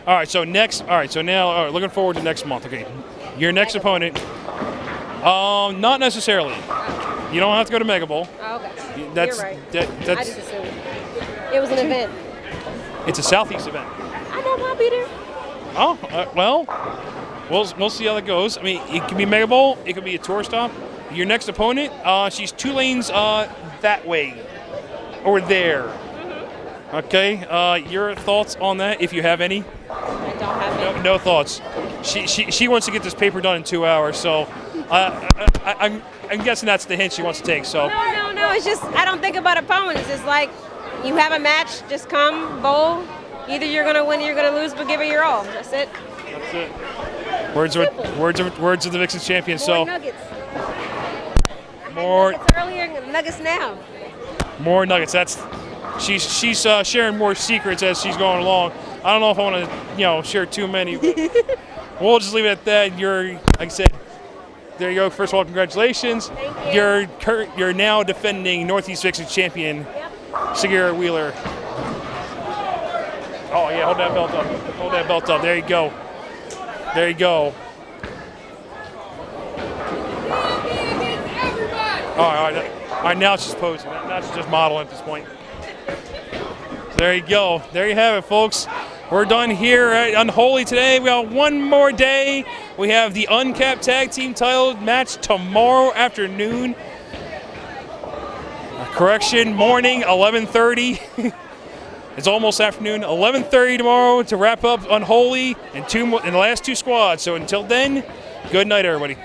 All right, so next. All right, so now, looking forward to next month. Okay, your next opponent. Not necessarily. You don't have to go to Mega Bowl. Oh, okay. That's, You're right. That's. I just assumed it was an event. It's a Southeast event. I know I'll be there. Oh, well, we'll see how that goes. I mean, it could be Mega Bowl. It could be a tour stop. Your next opponent, she's 2 lanes that way or there. Mm-hmm. Okay. Your thoughts on that, if you have any? I don't have any. No thoughts. She wants to get this paper done in 2 hours, so I'm guessing that's the hint she wants to take. So. No. It's just I don't think about opponents. It's like you have a match, just come bowl. Either you're gonna win or you're gonna lose, but give it your all. That's it. That's it. Words of the Vixens champion. More nuggets. More nuggets earlier, nuggets now. More nuggets. She's sharing more secrets as she's going along. I don't know if I want to share too many. But we'll just leave it at that. Like I said, there you go. First of all, congratulations. Thank you. You're now defending Northeast Vixens champion, Sagirah Wheeler. Oh yeah, hold that belt up. Hold that belt up. There you go. There you go. All right. Now she's posing. Now she's just modeling at this point. So there you go. There you have it, folks. We're done here at Unholy today. We got one more day. We have the uncapped tag team title match tomorrow afternoon. Correction, morning, 11:30. It's almost afternoon, 11:30 tomorrow to wrap up Unholy and the last 2 squads. So until then, good night, everybody.